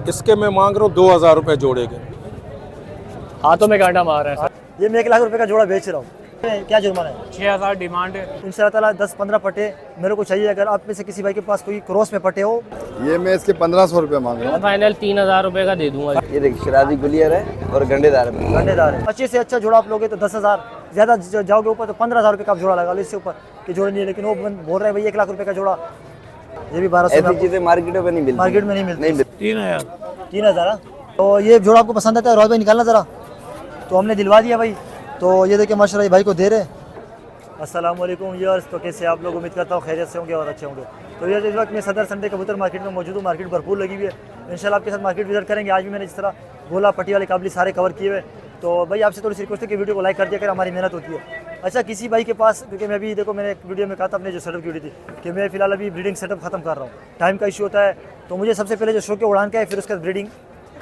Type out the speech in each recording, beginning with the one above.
इसके मैं मांग रहा हूँ 2000 रुपये जोड़े के। हाथों में कांटा मार रहे हैं ये मैं 1 लाख रुपए का जोड़ा बेच रहा हूँ, क्या जुर्माना है? 6000 डिमांड है। इंशाल्लाह ताला 10-15 पट्टे मेरे को चाहिए। अगर आप में से किसी भाई के पास कोई क्रॉस में पट्टे हो, ये मैं इसके 1500 रुपये मांग रहा हूँ। फाइनल 3000 रुपए का दे दूंगा। ये देखिए शराबी गुलियर है और गंडेदार है। गंडेदार है। अच्छे से अच्छा जोड़ा आप लोगे तो 10,000, ज़्यादा जाओगे ऊपर तो 15,000 रुपये का आप जोड़ा लगा लो, इससे ऊपर के जोड़े नहीं है। लेकिन वो बोल रहे हैं भाई 1 लाख रुपए का जोड़ा, ये भी 1200 ऐसी चीजें मार्केटों में नहीं मिलती। मार्केट में नहीं मिलती। 3000। तो ये जोड़ा आपको पसंद आता है रोहित भाई, निकालना ज़रा। तो हमने दिलवा दिया भाई। तो ये देखिए माशाल्लाह भाई को दे रहे। अस्सलाम वालेकुम व्यूअर्स, तो कैसे आप लोग? उम्मीद करता हूँ खैरियत से होंगे और अच्छे होंगे। तो ये इस वक्त मैं सदर संडे कबूतर मार्केट में मौजूद हूँ। मार्केट भरपूर लगी हुई है, इंशाल्लाह आपके साथ मार्केट विजिट करेंगे। आज भी मैंने जिस तरह गोला पट्टी वाले काबली सारे कवर किए हुए। तो भाई आपसे थोड़ी सी रिक्वेस्ट है कि वीडियो को लाइक कर दिया कर, हमारी मेहनत होती है। अच्छा किसी भाई के पास, क्योंकि मैं अभी देखो मैंने एक वीडियो में कहा था अपने जो सेटअप की वीडियो थी कि मैं फिलहाल अभी ब्रीडिंग सेटअप खत्म कर रहा हूँ, टाइम का इशू होता है। तो मुझे सबसे पहले जो शौक है उड़ान का है, फिर उसके बाद ब्रीडिंग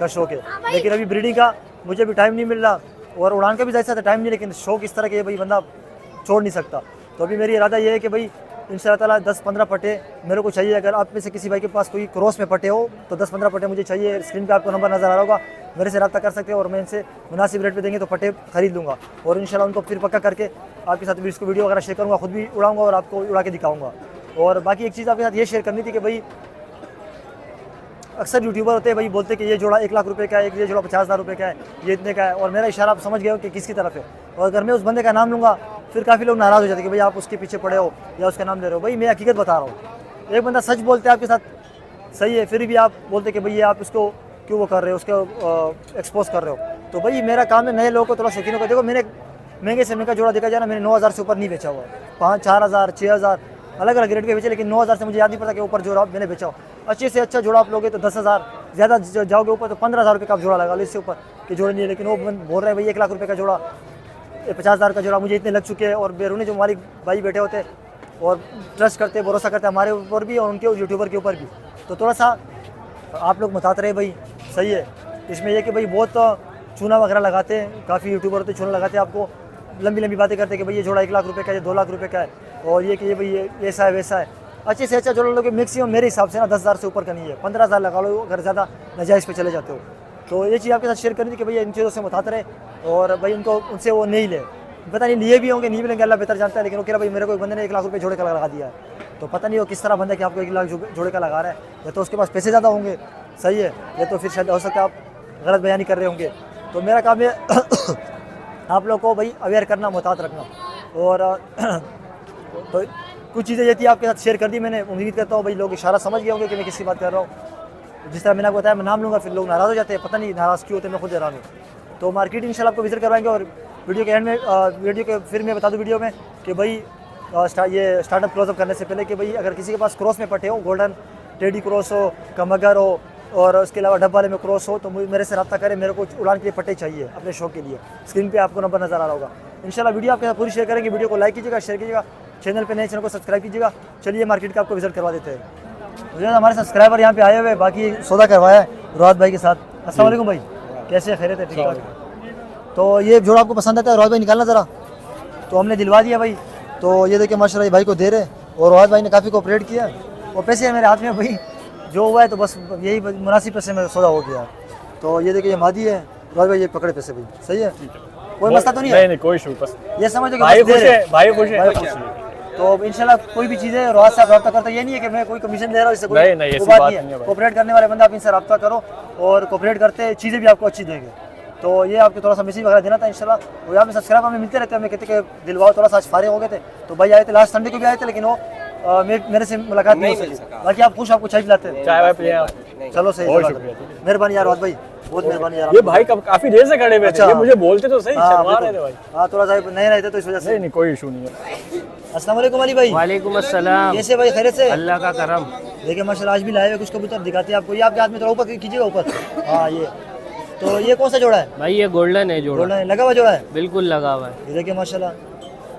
का शौक है। लेकिन अभी ब्रीडिंग का मुझे भी टाइम नहीं मिल रहा और उड़ान का भी जैसा था टाइम नहीं, लेकिन शौक इस तरह के भाई बंदा छोड़ नहीं सकता। तो अभी मेरी इरादा ये है कि भाई इंशाल्लाह ताला 10-15 पट्टे मेरे को चाहिए। अगर आप में से किसी भाई के पास कोई क्रॉस में पट्टे हो तो 10-15 पट्टे मुझे चाहिए। स्क्रीन पे आपको नंबर नज़र आ रहा होगा, मेरे से रब्ता कर सकते हो और मैं इनसे मुनासिब रेट पे देंगे तो पट्टे खरीद लूँगा और इंशाल्लाह उनको फिर पक्का करके आपके साथ भी इसको वीडियो वगैरह शेयर करूँगा, खुद भी उड़ाऊँगा और आपको उड़ा के दिखाऊँगा। और बाकी एक चीज़ आपके साथ ये शेयर करनी थी कि भाई अक्सर यूट्यूबर होते हैं भाई बोलते हैं कि ये जोड़ा 1 लाख रुपए का है, ये जोड़ा 50,000 रुपये का है, ये इतने का है। और मेरा इशारा आप समझ गए हो कि किसकी तरफ है। और अगर मैं उस बंदे का नाम लूँगा फिर काफ़ी लोग नाराज़ हो जाते हैं कि भाई आप उसके पीछे पड़े हो या उसका नाम ले रहे हो। भाई मैं हकीकत बता रहा हूँ। एक बंदा सच बोलते हैं आपके साथ सही है, फिर भी आप बोलते कि भैया आप उसको क्यों वो कर रहे हो, उसको एक्सपोज कर रहे हो। तो भाई मेरा काम है नए लोगों को थोड़ा शौकीनों को। देखो मैंने महंगे से महंगा जोड़ा देखा जाए ना, मैंने 9,000 से ऊपर नहीं बेचा हुआ है। 5-4,000 6,000 अलग अलग रेट पे बेचे, लेकिन 9,000 से मुझे याद नहीं पड़ता कि ऊपर जोड़ा मैंने बेचा हो। अच्छे से अच्छा जोड़ा आप लोगे तो 10,000, ज़्यादा जाओगे ऊपर तो 15,000 रुपये का आप जोड़ा लगा लो, इससे ऊपर के जोड़े नहीं है। लेकिन वो बोल रहे हैं भाई 1 लाख रुपये का जोड़ा, 50,000 का जोड़ा मुझे इतने लग चुके हैं। और बैरूनी जो हमारी भाई बैठे होते और ट्रस्ट करते भरोसा करते हमारे ऊपर भी और उनके यूट्यूबर के ऊपर भी, तो थोड़ा सा आप लोग बताते रहे भाई सही है। इसमें यह कि भाई बहुत चूना वगैरह लगाते हैं, काफ़ी यूट्यूबर होते चूना लगाते हैं, आपको लंबी लंबी बातें करते हैं कि भाई ये जोड़ा 1 लाख रुपये का है, 2 लाख रुपये का है, और ये कि ये भाई ये ऐसा है वैसा है। अच्छे से अच्छा जोड़ा लोगे मैक्सिमम मेरे हिसाब से ना 10,000 से ऊपर का नहीं है, 15,000 लगा लो अगर ज़्यादा नाजायज़ पे चले जाते हो। तो ये चीज़ आपके साथ शेयर करनी थी कि भैया इन चीज़ों से बताते रहे और भाई उनको उनसे वो नहीं ले, पता नहीं लिए भी होंगे नहीं भी लेंगे, अल्लाह बेहतर जानता है। लेकिन वो कह रहा भाई मेरे को एक बंदे ने 1 लाख रुपये जोड़े का लगा दिया है, तो पता नहीं वो किस तरह बंदा कि आपको 1 लाख जोड़े का लगा रहा है। या तो उसके पास पैसे ज़्यादा होंगे, सही है, या तो फिर शायद हो सकता है आप गलत बयानी कर रहे होंगे। तो मेरा काम है आप लोग को भाई अवेयर करना, मुहतात रखना। और तो कुछ चीज़ें ये थी आपके साथ शेयर कर दी मैंने। उम्मीद करता हूँ भाई लोग इशारा समझ गए होंगे कि मैं किसकी बात कर रहा हूँ। जिस तरह मैंने आपको बताया मैं नाम लूँगा फिर लोग नाराज़ हो जाते हैं, पता नहीं नाराज़ क्यों होते हैं, मैं खुद हैरान हूँ। तो मार्केट इंशाल्लाह आपको विजिट करवाएंगे। और वीडियो के एंड में वीडियो के फिर मैं बता दूँ वीडियो में कि भाई ये स्टार्टअप क्लोजअप करने से पहले कि भाई अगर किसी के पास क्रॉस में पट्टे हो, गोल्डन टेडी क्रॉस हो, कमगर हो और उसके अलावा डब वाले में क्रॉस हो, तो मेरे से रब्ता करें। मेरे को उड़ान के लिए पट्टे चाहिए अपने शौक के लिए। स्क्रीन पे आपको नंबर नज़र आ रहा होगा। इंशाल्लाह वीडियो आपके साथ पूरी शेयर करेंगे। वीडियो को लाइक कीजिएगा, शेयर कीजिएगा, चैनल पे नए चैनल को सब्सक्राइब कीजिएगा। चलिए मार्केट का आपको विजिट करवा देते हैं। मुझे हमारे सब्सक्राइबर यहाँ पे आए हुए, बाकी सौदा करवाया है रोहित भाई के साथ। अस्सलाम वालेकुम भाई, कैसे खैरियत है? ठीक ठाक। तो ये जोड़ा आपको पसंद आता है रोहित भाई, निकालना ज़रा। तो हमने दिलवा दिया भाई। तो ये देखिए माशाल्लाह भाई को दे रहे और रोहित भाई ने काफ़ी कोऑपरेट किया और पैसे है मेरे हाथ में भाई, जो हुआ है तो बस यही मुनासिब पैसे में सौदा हो गया। तो ये देखिए ये मादी है, रोहित भाई ये पकड़े पैसे भाई, सही है, कोई मसला तो नहीं है? नहीं कोई इशू, बस ये समझ लो भाई खुश है, भाई खुश है। तो इंशाल्लाह कोई भी चीज़ है रोहित से आप रब्ता करते, ये नहीं है कि मैं कोई कमीशन दे रहा हूँ, इससे कोई बात नहीं है। कोऑपरेट करने वाले बंदा आप इनसे रब्ता करो और कोऑपरेट करते चीज़ें भी आपको अच्छी देंगे। तो ये आपको थोड़ा सा मैसेज वगैरह देना था इंशाल्लाह। वो यहाँ पे सब्सक्राइब हमें मिलते रहते हैं, हमें कहते कि दिलवाओ, थोड़ा सा आज फारे हो गए थे तो भाई आए थे, लास्ट संडे को भी आए थे, लेकिन वो मेरे से मुलाकात नहीं हो सकी। बाकी आप खुश, आपको चाय पिलाते हैं, चाय पिए आप? चलो सही, मेहरबानी यार भाई, बहुत मेहरबानी यार। ये भाई काफी देर से खड़े हुए थे, ये मुझे बोलते तो सही, शर्मा रहे थे भाई। हाँ थोड़ा सा नए रहते तो इस वजह से। नहीं कोई इशू नहीं है। अस्सलाम वालेकुम अली भाई। वालेकुम अस्सलाम। कैसे भाई, खैरियत से? अल्लाह का करम। देखिए माशाल्लाह आज भी लाए हुए कुछ कबूतर दिखाते हैं आपको। ये आपके हाथ में थोड़ा ऊपर कीजिएगा, ऊपर। हाँ ये तो ये कौन सा जोड़ा है भाई? ये गोल्डन है जोड़ा। गोल्डन लगा हुआ जोड़ा है? बिल्कुल लगा हुआ है। ये देखिए माशाल्लाह,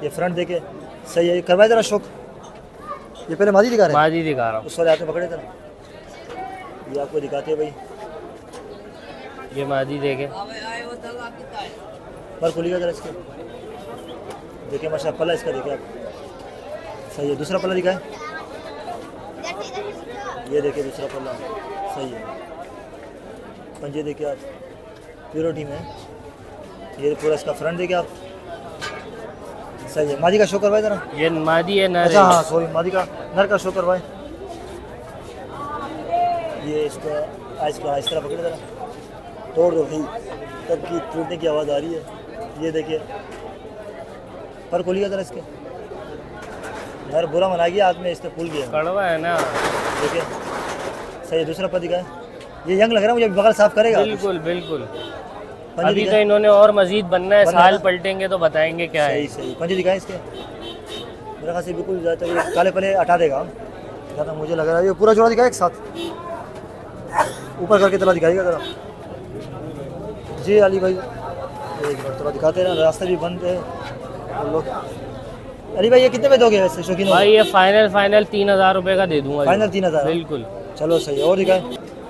ये फ्रंट देखे सही है। करवाए जरा शौक। ये पहले मादी दिखा रहे हैं? मादी दिखा रहा हूँ। उस वाले हाथ में पकड़े जरा, ये आपको दिखाते हैं भाई। ये मादी देखे, पर खुलिएगा जरा इसके, देखिए माशाल्लाह पल्ला इसका देखिए आप, सही है। दूसरा पल्ला दिखा है, ये देखिए दूसरा पल्ला, सही है। पंजे देखिए आप, प्योरिटी में। ये पूरा इसका फ्रंट देखिए आप, सही है। मादी का शो करवाए जरा। ये मादी है नर अच्छा है। हाँ सॉरी, मादी का नर का शो करवाए। ये इसका इस तरह पकड़े जरा, तोड़ दो भाई, तब की टूटने की आवाज़ आ रही है। ये देखिए पर खोलिएगा जरा इसके, नर बुरा मना गया, हाथ में इसने पुल गया, कड़वा है ना। देखिए सही है। दूसरा पति का है, ये यंग लग रहा है मुझे, बगल साफ करेगा। बिल्कुल बिल्कुल। पंजे अभी तो दिखाए, इन्होंने और मजीद बनना है, बनना साल है। पलटेंगे तो बताएंगे क्या है। सही सही। पंजे दिखाए इसके, मेरे ख्याल से बिल्कुल ज़्यादा ये काले पले हटा देगा ज़्यादा, मुझे लग रहा है। ये पूरा जोड़ा दिखाए एक साथ, ऊपर करके तला दिखाएगा ज़रा। जी अली भाई, एक मरतबा दिखाते हैं, रास्ते भी बंद है और लोग। अली भाई ये कितने में दोगे वैसे शौकीन हो? भाई ये फाइनल 3,000 रुपए का दे दूंगा। फाइनल 3,000। बिल्कुल। चलो सही है। और दिखाए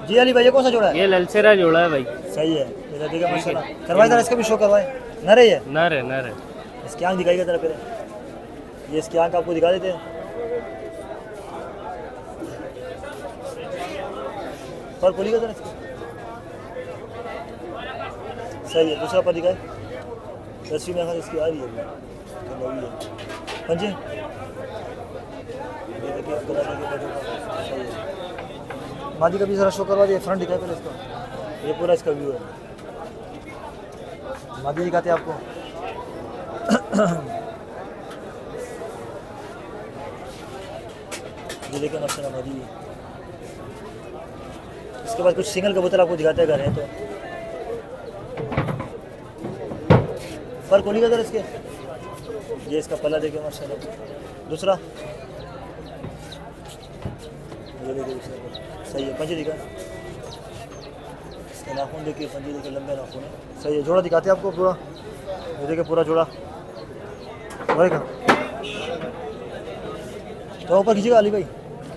जी अली भाई, ये कौन सा जोड़ा है? ये ललसेरा जोड़ा है भाई। सही है। ये देखिए माशाल्लाह, करवाए जरा इसका भी शो करवाए। नर है ये, नर है नर है। इसकी आँख दिखाइएगा जरा पहले, ये इसकी आँख आपको दिखा देते हैं। पर खोलिएगा जरा इसकी, सही है। दूसरा पर दिखाए, रस्सी में इसकी आ रही है, चलो ये पंजे, ये देखिए गला देखिए, सही है। मादी का भी जरा शो करवा दिए, फ्रंट दिखाए पहले इसका, ये पूरा इसका व्यू है। मादी दिखाते हैं आपको। ये देखिए माशाल्लाह मादी। इसके बाद कुछ सिंगल कबूतर आपको दिखाते हैं अगर है तो। पर खोलिएगा जरा इसके, ये इसका पला देखिए माशाल्लाह। दूसरा ये देखिए दूसरा, सही है। पंजे दिखा, इसके नाखून देखिए, पंजे देखिए, लंबे नाखून है, सही है। जोड़ा दिखाते हैं आपको पूरा, ये देखिए पूरा जोड़ा रहेगा। तो ऊपर खींचेगा अली भाई।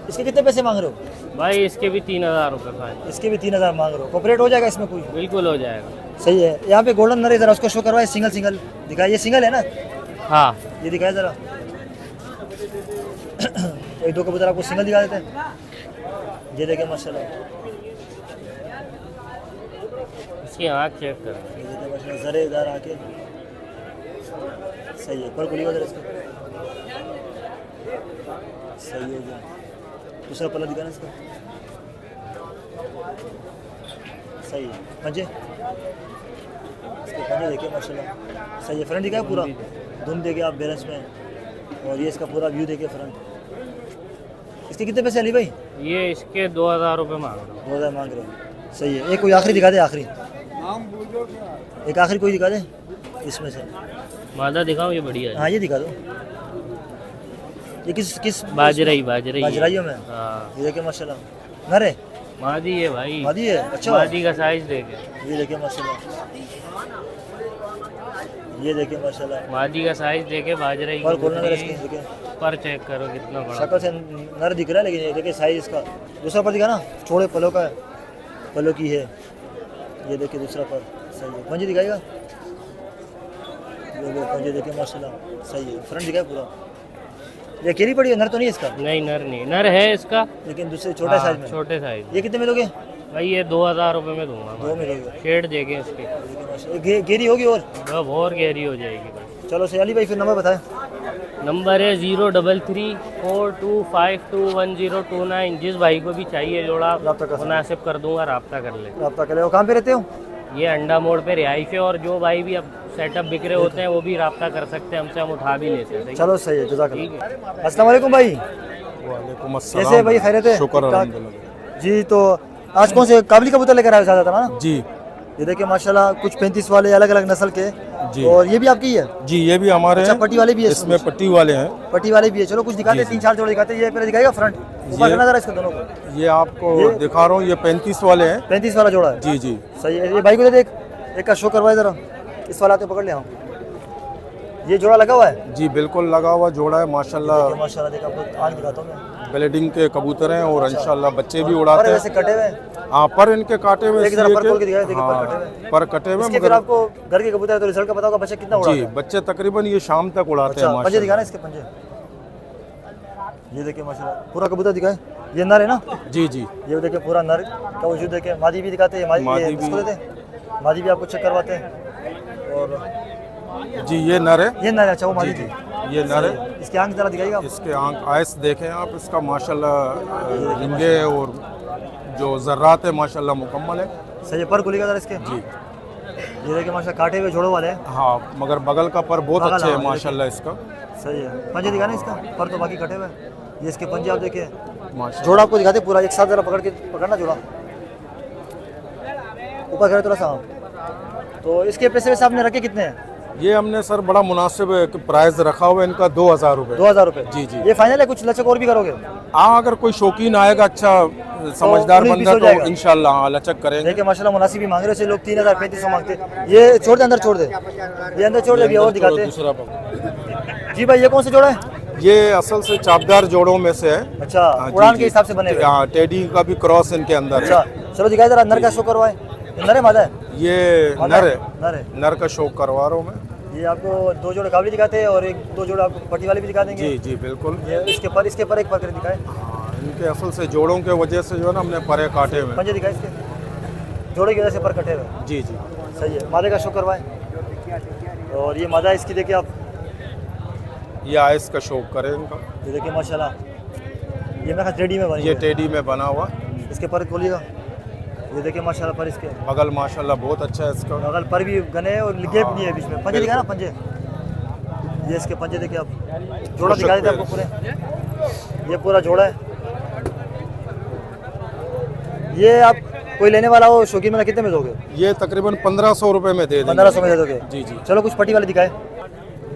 इसके कितने पैसे मांग रहे हो? भाई इसके भी 3,000 रुपए फाइनल। इसके भी 3,000 मांग रहे हो, कॉपरेट हो जाएगा इसमें कोई? बिल्कुल हो जाएगा। सही है। यहाँ पे गोल्डन नर है, जरा उसको शो करवाए, सिंगल सिंगल दिखाए। ये सिंगल है ना? हाँ ये दिखाए जरा। एक दो कबूतर आपको सिंगल दिखा देते हैं। ये देखें माशाल्लाह, इसकी आँख चेक कर। ये देखें माशाल्लाह, जरेदार आके, सही है। पर खुली जरा इसको, सही हो गया। दूसरा पल्ला दिखाना इसका, सही है। पंजे, इसके पंजे देखिए माशाल्लाह, सही है। फ्रंट दिखाए पूरा, धुन देखिए आप बैलेंस में, और ये इसका पूरा व्यू देखिए फ्रंट। इसके कितने पैसे अली भाई? ये इसके 2,000 रुपए मांग रहा हूँ। 2,000 मांग रहे हो, सही है। एक कोई आखिरी दिखा दे, आखिरी एक आखिरी कोई दिखा दे इसमें से। मादा दिखाऊँ, ये बढ़िया है। हाँ ये दिखा दो। ये किस किस बाजराई बाजराइयों में? हाँ ये देखिए माशाल्लाह, नर है? मादी है भाई। मादी है? अच्छा। मादी का साइज देखे। ये देखिए माशाल्लाह, ये देखिए माशाल्लाह। मादी का साइज देखे, बाजराई पर खोलना जरा की इसके, देखिए पर चेक करो कितना बड़ा। शक्ल से नर दिख रहा है, लेकिन ये देखिए साइज इसका। दूसरा पर दिखा ना, छोड़े पलों का है, पलों की है। ये देखिए दूसरा पर, सही है। पंजे दिखाएगा, ये पंजे देखिए माशाल्लाह, सही है। फ्रंट दिखाए पूरा। ये केरी पड़ी है, नर तो नहीं है इसका? नहीं नर नहीं, नर है इसका, लेकिन दूसरे छोटा साइज में। छोटे साइज। ये कितने में दोगे? भाई ये 2,000 रुपए में दूंगा। 2 में दोगे? शेड देखे इसके, देखिए माशाल्लाह, गेरी होगी और? अब और गहरी हो जाएगी भाई। चलो सही। अली भाई फिर नंबर बताएं। नंबर है 03342511029। जिस भाई को भी चाहिए जोड़ा रब्ता कर सकते। मुनासिब कर दूंगा, रब्ता कर ले। रब्ता कर ले। और कहाँ पे रहते हो? ये अंडा मोड़ पे रिहाइश है, और जो भाई भी अब सेटअप बिक रहे होते हैं वो भी रब्ता कर सकते हैं हमसे, हम उठा भी लेते हैं। चलो सही है, जज़ाकल्लाह। ठीक है। अस्सलाम वालेकुम भाई, वालेकुम कैसे अस्सलाम। है भाई? खैरियत है? शुक्र ठीक-ठाक? अल्हम्दुलिल्लाह। जी तो आज कौन से काबली कबूतर लेकर आए हो ज़्यादातर ना? जी ये देखिए माशाल्लाह, कुछ 35 वाले अलग अलग नस्ल के। जी। और ये भी आपकी है? जी ये भी हमारे अच्छा, हैं। पट्टी वाले भी है इसमें पट्टी वाले हैं। पट्टी वाले भी है। चलो कुछ दिखाते हैं, 3-4 जोड़े दिखाते हैं। ये पहले दिखाएगा फ्रंट, ऊपर करना जरा इसको दोनों को। ये आपको दिखा रहा हूँ, ये 35 वाले हैं। 35 वाला जोड़ा है? जी जी सही है। ये भाई को दे दे, एक का शो करवाए जरा। इस वाला तो पकड़ ले। हाँ ये जोड़ा लगा हुआ है? जी बिल्कुल लगा हुआ जोड़ा है माशाल्लाह। माशाल्लाह देखा, आपको आँख दिखाता हूँ मैं। ब्लीडिंग के कबूतर हैं और इंशाल्लाह बच्चे भी पर उड़ाते वैसे हैं। कटे हुए हैं। हाँ पर इनके काटे हुए एक जरा इसलिए पर खोल के दिखाए, कि- देखिए पर कटे हुए। पर कटे हुए इसके फिर मगर आपको घर के कबूतर है तो रिजल्ट का पता होगा, बच्चे कितना उड़ाते जी हैं? बच्चे तकरीबन ये शाम तक उड़ाते हैं अच्छा पंजे दिखाना माशाल्लाह। इसके पंजे। ये देखिए माशाल्लाह, पूरा कबूतर दिखाए। ये नर है ना? जी जी। ये देखिए पूरा नर का वजूद देखिए। मादी भी दिखाते हैं, मादी ये भी। इसको देते हैं। मादी भी आपको चेक करवाते हैं। और जी ये नर है। ये नर है, अच्छा वो मादी जी, थी। ये नर है। इसके आंख जरा दिखाइएगा आप। इसके आंख आयस देखें आप, इसका माशाल्लाह रिंगे और जो जर्रात है माशाल्लाह मुकम्मल है। सही है, पर खुलेगा जरा इसके। जी ये देखिए माशाल्लाह काटे हुए जोड़ों वाले हैं। हाँ, मगर बगल का पर बहुत बगल, अच्छे है हाँ, माशाल्लाह इसका। सही है, पंजे दिखाना इसका, पर तो बाकी कटे हुए हैं। ये इसके पंजे आप देखिए। माशाल्लाह जोड़ा आपको दिखाते पूरा एक साथ, जरा पकड़ना जोड़ा ऊपर करे थोड़ा सा। तो इसके पैसे वैसे आपने रखे कितने हैं? ये हमने सर बड़ा मुनासिब प्राइस रखा हुआ है इनका 2000 रुपये। 2000 रुपये। जी जी। ये फाइनल है, कुछ लचक और भी करोगे? हाँ, अगर कोई शौकीन आएगा अच्छा समझदार 19-20 बंदा हो तो जाएगा। इंशाल्लाह हाँ लचक करेंगे। देखिए माशाल्लाह मुनासिब भी मांग रहे हैं लोग, 3000-3500 मांगते हैं। ये छोड़ दे, अंदर छोड़ दे, ये अंदर छोड़ दे, अभी और दिखाते हैं। दूसरा पकड़। जी भाई ये कौन सा जोड़ा है? ये असल से चापदार जोड़ों में से है। अच्छा, हाँ, जी, उड़ान जी। के हिसाब से बने हुए। हाँ, टेडी का भी क्रॉस इनके अंदर है। अच्छा चलो दिखाए जरा, नर का शो करवाए। ये नर है मादा है? ये मादा नर है। नर है। नर का शौक करवा रहा हूँ मैं। ये आपको 2 जोड़े काबली दिखाते हैं और 1-2 जोड़े आपको पट्टी वाले भी दिखा देंगे। जी जी बिल्कुल। ये इसके पर एक पर करके दिखाए। हाँ, इनके असल से जोड़ों के वजह से जो है ना हमने परे काटे हुए हैं। पंजे दिखाए इसके, जोड़े की वजह से पर कटे हुए। जी जी। सही है, मादे का शो करवाए। और ये मादा इसकी देखिए आप, ये आइस का शौक करें इनका। ये देखिए माशाल्लाह, ये मेरा टेडी में बनी ये है। टेडी में बना हुआ। इसके पर खोलिएगा, ये देखिए माशाल्लाह पर इसके बगल माशाल्लाह बहुत अच्छा है इसका। बगल पर भी घने हैं और गैप नहीं है बीच में। पंजे दिखा ना पंजे, ये इसके पंजे देखिए आप। जोड़ा दिखा देते आपको पूरे, ये पूरा जोड़ा है। ये आप कोई लेने वाला हो शौकीन में कितने में दोगे? ये तकरीबन 1500 रुपये में दे देंगे। 1500 में दे दोगे? जी जी। चलो कुछ पट्टी वाले दिखाए।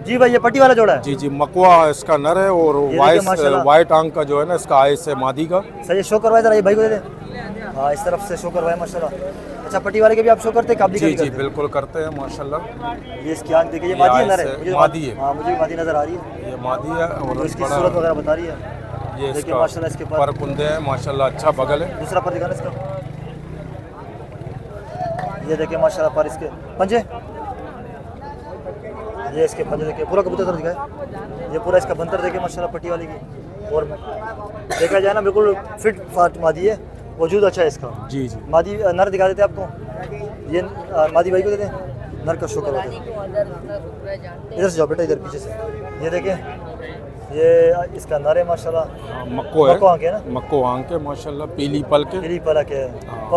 जी भाई ये पट्टी वाला जोड़ा है। जी जी, मकवा इसका नर है और देखिए माशाल्लाह। वाइट आंख का जो है ना इसका आइस है मादी का। सही है, शो करवाए जरा, ये भाई को दे दे। हाँ इस तरफ से शो करवाए माशाल्लाह। अच्छा पट्टी वाले के भी आप शो करते हैं, काबली का जी भी जी करते हैं? बिल्कुल करते हैं माशाल्लाह। ये इसकी आंख देखिए, ये मादी है नर है? आइस है, मादी है। हाँ मुझे भी मादी नजर आ रही है। ये मादी है और तो इसकी बड़ा सूरत वगैरह बता रही है। ये देखिए इसका माशाल्लाह इसके पर कुंदे है माशाल्लाह, अच्छा बगल है। दूसरा पर दिखाना इसका, ये देखिए माशाल्लाह पर इसके पंजे, ये इसके पंजे देखिए, पूरा कबूतर दिखाए। ये पूरा इसका बंतर देखिए माशाल्लाह पट्टी वाली की। और देखा जाए ना बिल्कुल फिट फाट मादी है, वजूद अच्छा है इसका। जी जी। मादी नर दिखा देते आपको, ये मादी भाई को देते हैं, नर का शो करवाते हैं। इधर से जाओ बेटा, इधर पीछे से। ये देखिए ये इसका नर है माशाल्लाह। मक्को है। मक्को आंख है ना? मक्को आंख है माशाल्लाह, पीली पल के। पीली पलक है।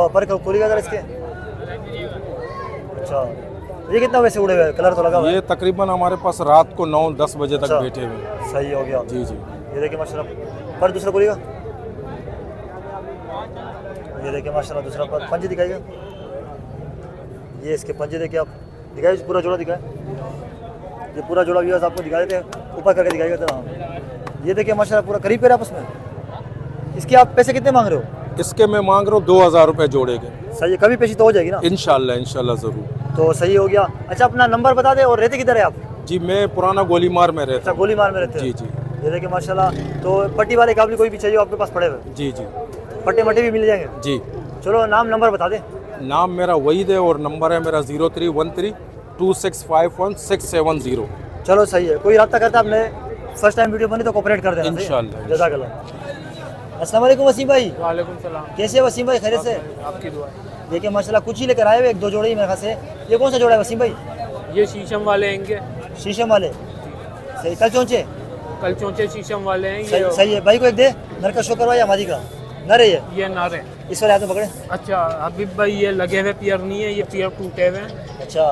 पर खोलिएगा जरा इसके। अच्छा ये कितना वैसे उड़े हुए, कलर तो लगा हुआ है? ये तकरीबन हमारे पास रात को 9-10 बजे तक अच्छा। बैठे हुए हैं। सही हो गया। जी जी। ये देखिए माशाल्लाह पर दूसरा खोलिएगा, ये देखिए माशाल्लाह दूसरा पर। पंजे दिखाइएगा, ये इसके पंजे देखिए आप, दिखाइए पूरा जोड़ा दिखाए। ये पूरा जोड़ा भी आपको दिखा देते हैं, ऊपर करके दिखाइएगा जरा। ये देखिए माशाल्लाह पूरा करीब है आपस में। इसके आप पैसे कितने मांग रहे हो? इसके मैं मांग रहा हूँ 2000 रुपये जोड़े के। सही है, कभी पेशी तो हो जाएगी ना? इंशाल्लाह इंशाल्लाह ज़रूर। तो सही हो गया। अच्छा अपना नंबर बता दे, और रहते किधर है आप? जी मैं पुराना गोलीमार में रहता अच्छा हूँ। गोलीमार में रहते हैं। जी जी। ये देखिए माशाल्लाह, तो पट्टी वाले काबली कोई भी चाहिए आपके पास पड़े हुए, जी जी। पट्टे मट्टे भी मिल जाएंगे? जी। चलो नाम नंबर बता दे। नाम मेरा वहीद है और नंबर है मेरा 0313 2651 चलो सही है, कोई रब्ता करता आपने फर्स्ट टाइम वीडियो बनी तो कोऑपरेट कर देना। इंशाल्लाह। जज़ाकल्लाह। अस्सलाम वालेकुम वसीम भाई। वालेकुम सलाम। कैसे हैं वसीम भाई, खैरियत से? आपकी दुआ। देखिए माशाल्लाह कुछ ही लेकर आए हुए, 1-2 जोड़े ही मेरे ख्याल से। ये कौन सा जोड़ा है वसीम भाई? ये शीशम वाले हैं, शीशम वाले। सही, कल चौंचे? कल चौंचे शीशम वाले हैं। सही सही है। भाई को एक दे, नर का शो करवाया मादी का। नर है ये नर है। इस वाले हाथ में पकड़े। अच्छा हबीब भाई ये लगे हुए पियर नहीं है, ये पियर टूटे हुए हैं। अच्छा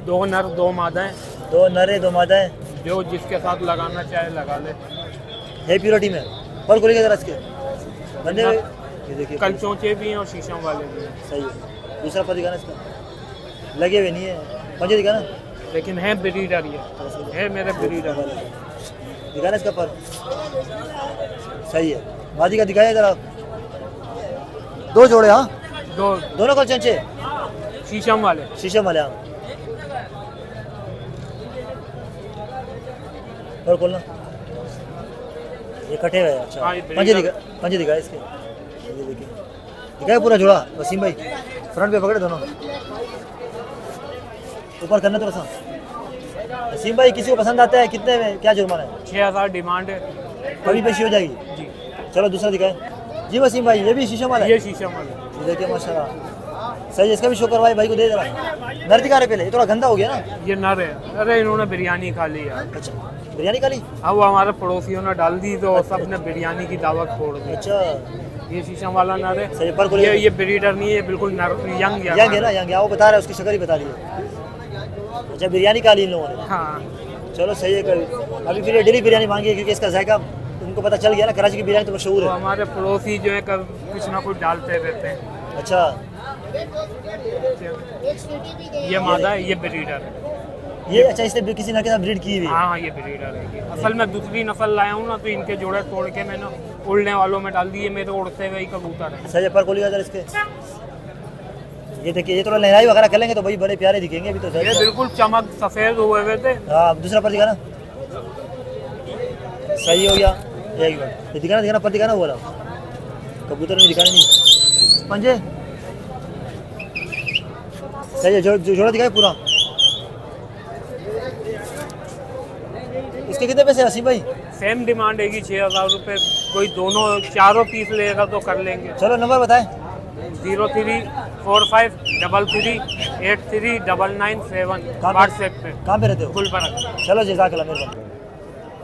2 नर 2 मादाएं, 2 नर है 2 मादाएं। जो जिसके साथ लगाना चाहे लगा ले। है प्योरिटी में। पर खोलिएगा जरा इसके बंदे हुए। ये देखिए कल चौंचे भी हैं और शीशम वाले भी हैं, सही है। दूसरा पर दिखाना इसका, लगे हुए नहीं है। पंजे दिखाना, लेकिन है ब्रीडर, ये है मेरे ब्रीडर। दिखाना इसका पर। सही है, मादी का दिखाया जरा। 2 जोड़े हाँ, दोनों कल चंचे शीशम वाले। शीशम वाले हाँ। और खोलना, ये कटे हुए हैं। अच्छा हाँ, ये पंजे दिखाए इसके। ये देखिए दिखाए पूरा जोड़ा वसीम भाई। फ्रंट पे पकड़े दोनों, ऊपर करना थोड़ा सा। वसीम भाई किसी को पसंद आता है कितने में, क्या जुर्माना है? 6000 डिमांड है। कभी पेशी हो जाएगी? जी। चलो दूसरा दिखाए। जी वसीम भाई, ये भी शीशम वाला है? ये शीशम वाला। ये देखिए माशाल्लाह, सही है। इसका भी शुक्र भाई को दे जरा। नर दिखा रहे पहले, ये थोड़ा गंदा हो गया ना। ये नर है। अरे इन्होंने बिरयानी खा ली यार। अच्छा, बिरयानी खा ली? अब वो हमारे पड़ोसियों ने डाल दी तो सब ने बिरयानी की दावत छोड़ दी। अच्छा, ये शीशम वाला नर है। सही है, पर ये ब्रीडर नहीं है, बिल्कुल नर यंग यंग है ना, यंग है। वो बता रहा है, उसकी शक्ल ही बता रही है। अच्छा, बिरयानी खा ली इन लोगों ने। हाँ। चलो सही है। अभी फिर डेली बिरयानी मांगी है क्योंकि इसका जायका उनको पता चल गया ना, कराची की बिरयानी तो मशहूर तो है। हमारे पड़ोसी जो है कुछ ना कुछ डालते रहते हैं। अच्छा, ये मादा है, ये ब्रीडर है। ये अच्छा, इसने किसी न किसी ब्रीड की हुई है। हाँ ये ब्रीडर है। असल में दूसरी नस्ल लाया हूँ ना, तो इनके जोड़े तोड़ के मैंने उड़ने वालों में डाल दिए। मेरे उड़ते हुए ही कबूतर है। सही है, पर खोलिएगा जरा इसके। ये देखिए, ये थोड़ा लहराई वगैरह कर लेंगे तो भाई बड़े प्यारे दिखेंगे। अभी तो ये बिल्कुल चमक सफेद हुए थे। हाँ, दूसरा पर दिखाना। सही हो गया। एक मिनट, ये दिखाना पर दिखाना। बोला कबूतर में दिखाना नहीं, पंजे सही है। जोड़ा दिखाए पूरा। इसके कितने पैसे हसीब भाई? सेम डिमांड है 6,000 रुपये। कोई दोनों चारों पीस लेगा तो कर लेंगे। चलो नंबर बताएं। 0345338997 व्हाट्सएप पे। कहाँ पे रहते हो? गुलबर्गा। चलो जज़ाकल्लाह मेहरबानी।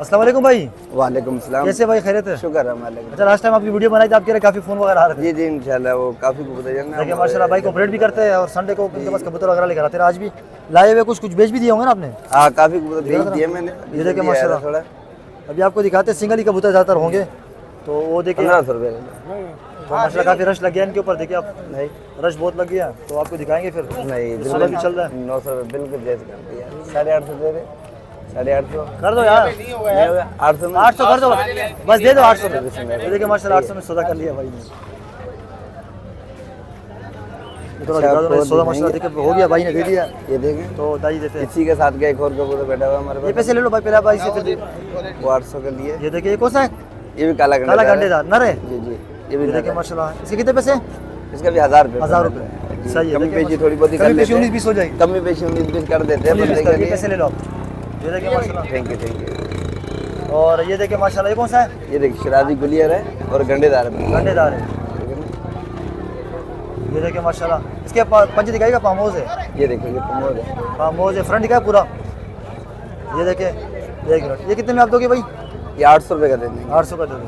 अस्सलाम वालेकुम भाई। वालेकुम सलाम। कैसे भाई, खैरियत है? शुक्र है मालिक। अच्छा, लास्ट टाइम आपकी वीडियो बनाई थी, आपके लिए काफ़ी फ़ोन वगैरह आ रहे थे। जी जी इंशाल्लाह वो काफ़ी कबूतर देखिए माशाल्लाह भाई कोऑपरेट भी करते हैं और संडे को इनके पास कबूतर वगैरह लेकर आते हैं। आज भी लाए हुए कुछ बेच भी दिए होंगे ना आपने? हाँ काफ़ी कबूतर भेज दिए मैंने। ये देखिए माशाल्लाह। थोड़ा अभी आपको दिखाते हैं, सिंगल ही कबूतर ज़्यादातर होंगे। तो वो देखिए 1500 रुपये। तो माशाल्लाह काफ़ी रश लग गया इनके ऊपर। देखिए आप, नहीं रश बहुत लग गया। तो आपको दिखाएंगे फिर। नहीं सोलह भी चल रहा है। 900 रुपये बिल्कुल जैसे कर दिया। 850 दे दे। 850 कर दो यार, 800 में 800 कर दो बस, दे दो 800 में। ये देखिए माशाल्लाह 800 में सौदा कर लिया भाई ने। थोड़ा दिखा दो ना, सौदा माशाल्लाह देखिए हो गया, भाई ने दे दिया। ये देखें तो दाई देते हैं। इसी के साथ का एक और कबूतर बैठा हुआ है हमारे ये पास। पैसे ले लो भाई, पहले भाई से फिर। वो 800 के लिए। ये देखिए, ये कौन सा है? ये भी काला काला गंडेदार नर है। जी जी ये ये भी देखिए माशाल्लाह। इसके कितने पैसे? इसका भी 1000 रुपये। 1000 रुपये। सही है। कमी देखिए पेशी थोड़ी बहुत ही कर कमी पेशी लेते 19-20 हो जाएगी। कमी पेशी 19-20 कर देते हैं बंदे के ये लिए। पैसे ले लो आप। ये देखिए माशाल्लाह। Thank you. और ये देखिए माशाल्लाह, ये कौन सा है? ये देखिए शराबी गुलियर है और गंडेदार है। गंडेदार है। ये देखिए माशाल्लाह। इसके पंजे दिखाएगा, पामोज है। ये देखिए ये प्रमोद है। पामोज है, फ्रंट दिखाए पूरा। ये देखिए, एक मिनट, ये कितने में आप दोगे भाई? ये 800 रुपये का दे देंगे। 800 का दे दो।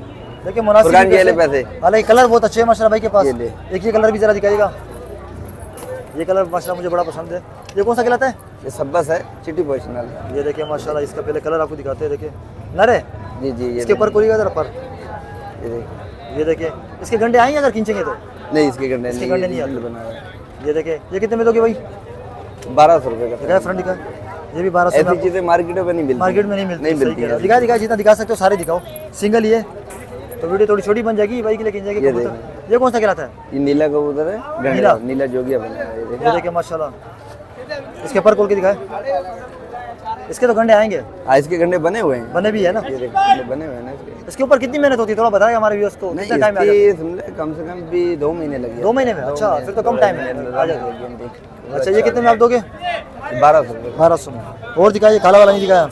देखिए मुनासिब फुरकान के लिए पैसे। पैसे। हालांकि कलर बहुत अच्छे हैं माशाल्लाह भाई के पास। ये ले। एक ये कलर भी जरा दिखाइएगा। ये कलर माशाल्लाह मुझे बड़ा पसंद है। ये कौन सा कहलाता है? ये सब्बस है चिट्टी पोजिशनल। ये देखिए माशाल्लाह, इसका पहले कलर आपको दिखाते हैं। देखिए नर है। जी जी ये इसके ऊपर कोरिएगा जरा पर। ये देखिए। ये देखिए, इसके गंडे आएंगे अगर खींचेंगे तो? नहीं इसके गंडे इसके गंडे नहीं आते। बना हुआ है। ये देखिए, ये कितने में दोगे भाई? 1200 रुपये का। दिखाए फ्रंट दिखाए। ये भी 1200 ऐसी में। चीज़ें मार्केटों में नहीं मिलती। मार्केट में नहीं मिलती। नहीं सही मिलती कह रहे हो। है। दिखा जितना दिखा सकते हो सारे दिखाओ। सिंगल ही है तो वीडियो थोड़ी छोटी बन जाएगी, भाई के लिए खींच जाएगी ये कबूतर। ये कौन सा कहलाता है? ये नीला कबूतर है। नीला? गंडेदार नीला जोगिया बना है। ये देखिए। ये देखिए माशाल्लाह। इसके पर खोल के दिखाए। इसके तो गंडे आएंगे, हाँ इसके गंडे बने हुए हैं। बने भी है ना। ये देखिए गंडे बने हुए हैं ना इसके। इसके ऊपर कितनी मेहनत होती है, थोड़ा बताएं हमारे व्यूअर्स को। नहीं कितना टाइम आ इसकी समझे कम से कम भी 2 महीने लगे। 2 महीने में? अच्छा, फिर तो कम टाइम है। आ जाएगा। अच्छा, ये कितने में आप दोगे? 1200 रुपये। 1200 में। और दिखाइए, काला वाला नहीं दिखाया।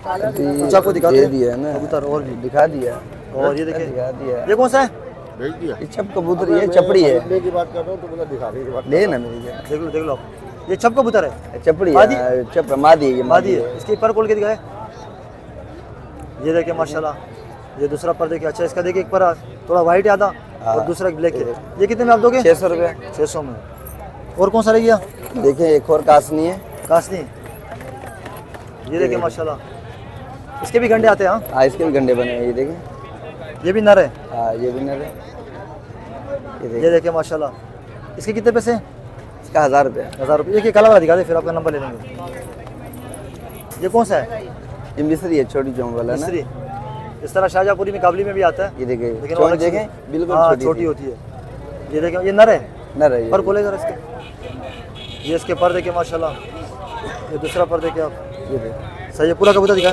कुछ आपको दिखाते दे हैं दिया है ना कबूतर और भी। दिखा दिया। और ये देखिए, दिखा दिया। ये कौन सा है? ये छप कबूतर ये चपड़ी है। की बात कर रहा हूँ तो बोला दिखा रही है। ले ना मेरी जान। देख लो आप। ये छप कबूतर है, चपड़ी मादी? है। चप मादी है ये मादी है। इसके पर खोल के दिखाए। ये देखिए माशाल्लाह। ये दूसरा पर देखिए। अच्छा, इसका देखिए, एक पर थोड़ा वाइट है आधा और दूसरा ब्लैक है। ये कितने में आप दोगे? 600 रुपये। 600 में। और कौन सा रह गया? देखिए एक और कासनी है। कासनी। ये देखिए माशाल्लाह। इसके भी गंडे आते हैं। हाँ, हाँ इसके भी गंडे बने हैं। ये देखिए। ये भी नर है। हाँ ये भी नर है। ये देखिए। ये देखिए माशाल्लाह। इसके कितने पैसे? इसका 1000 रुपये। 1000 रुपये। ये काला वाला दिखा दे, फिर आपका नंबर ले लेंगे। ये कौन सा है? ये मिस्री है छोटी चौंक वाला ना। मिस्री। इस तरह शाहजहाँपुरी में काबली में भी आता है। ये देखिए लेकिन चौंक अलग से- देखें बिल्कुल हाँ, छोटी छोटी सी। होती है। ये देखिए, ये नर है। नर है ये। पर खोले जरा इसके। ये इसके पर देखिए माशाल्लाह। ये दूसरा पर देखिए आप। ये देखिए सही है, पूरा कबूतर दिखा।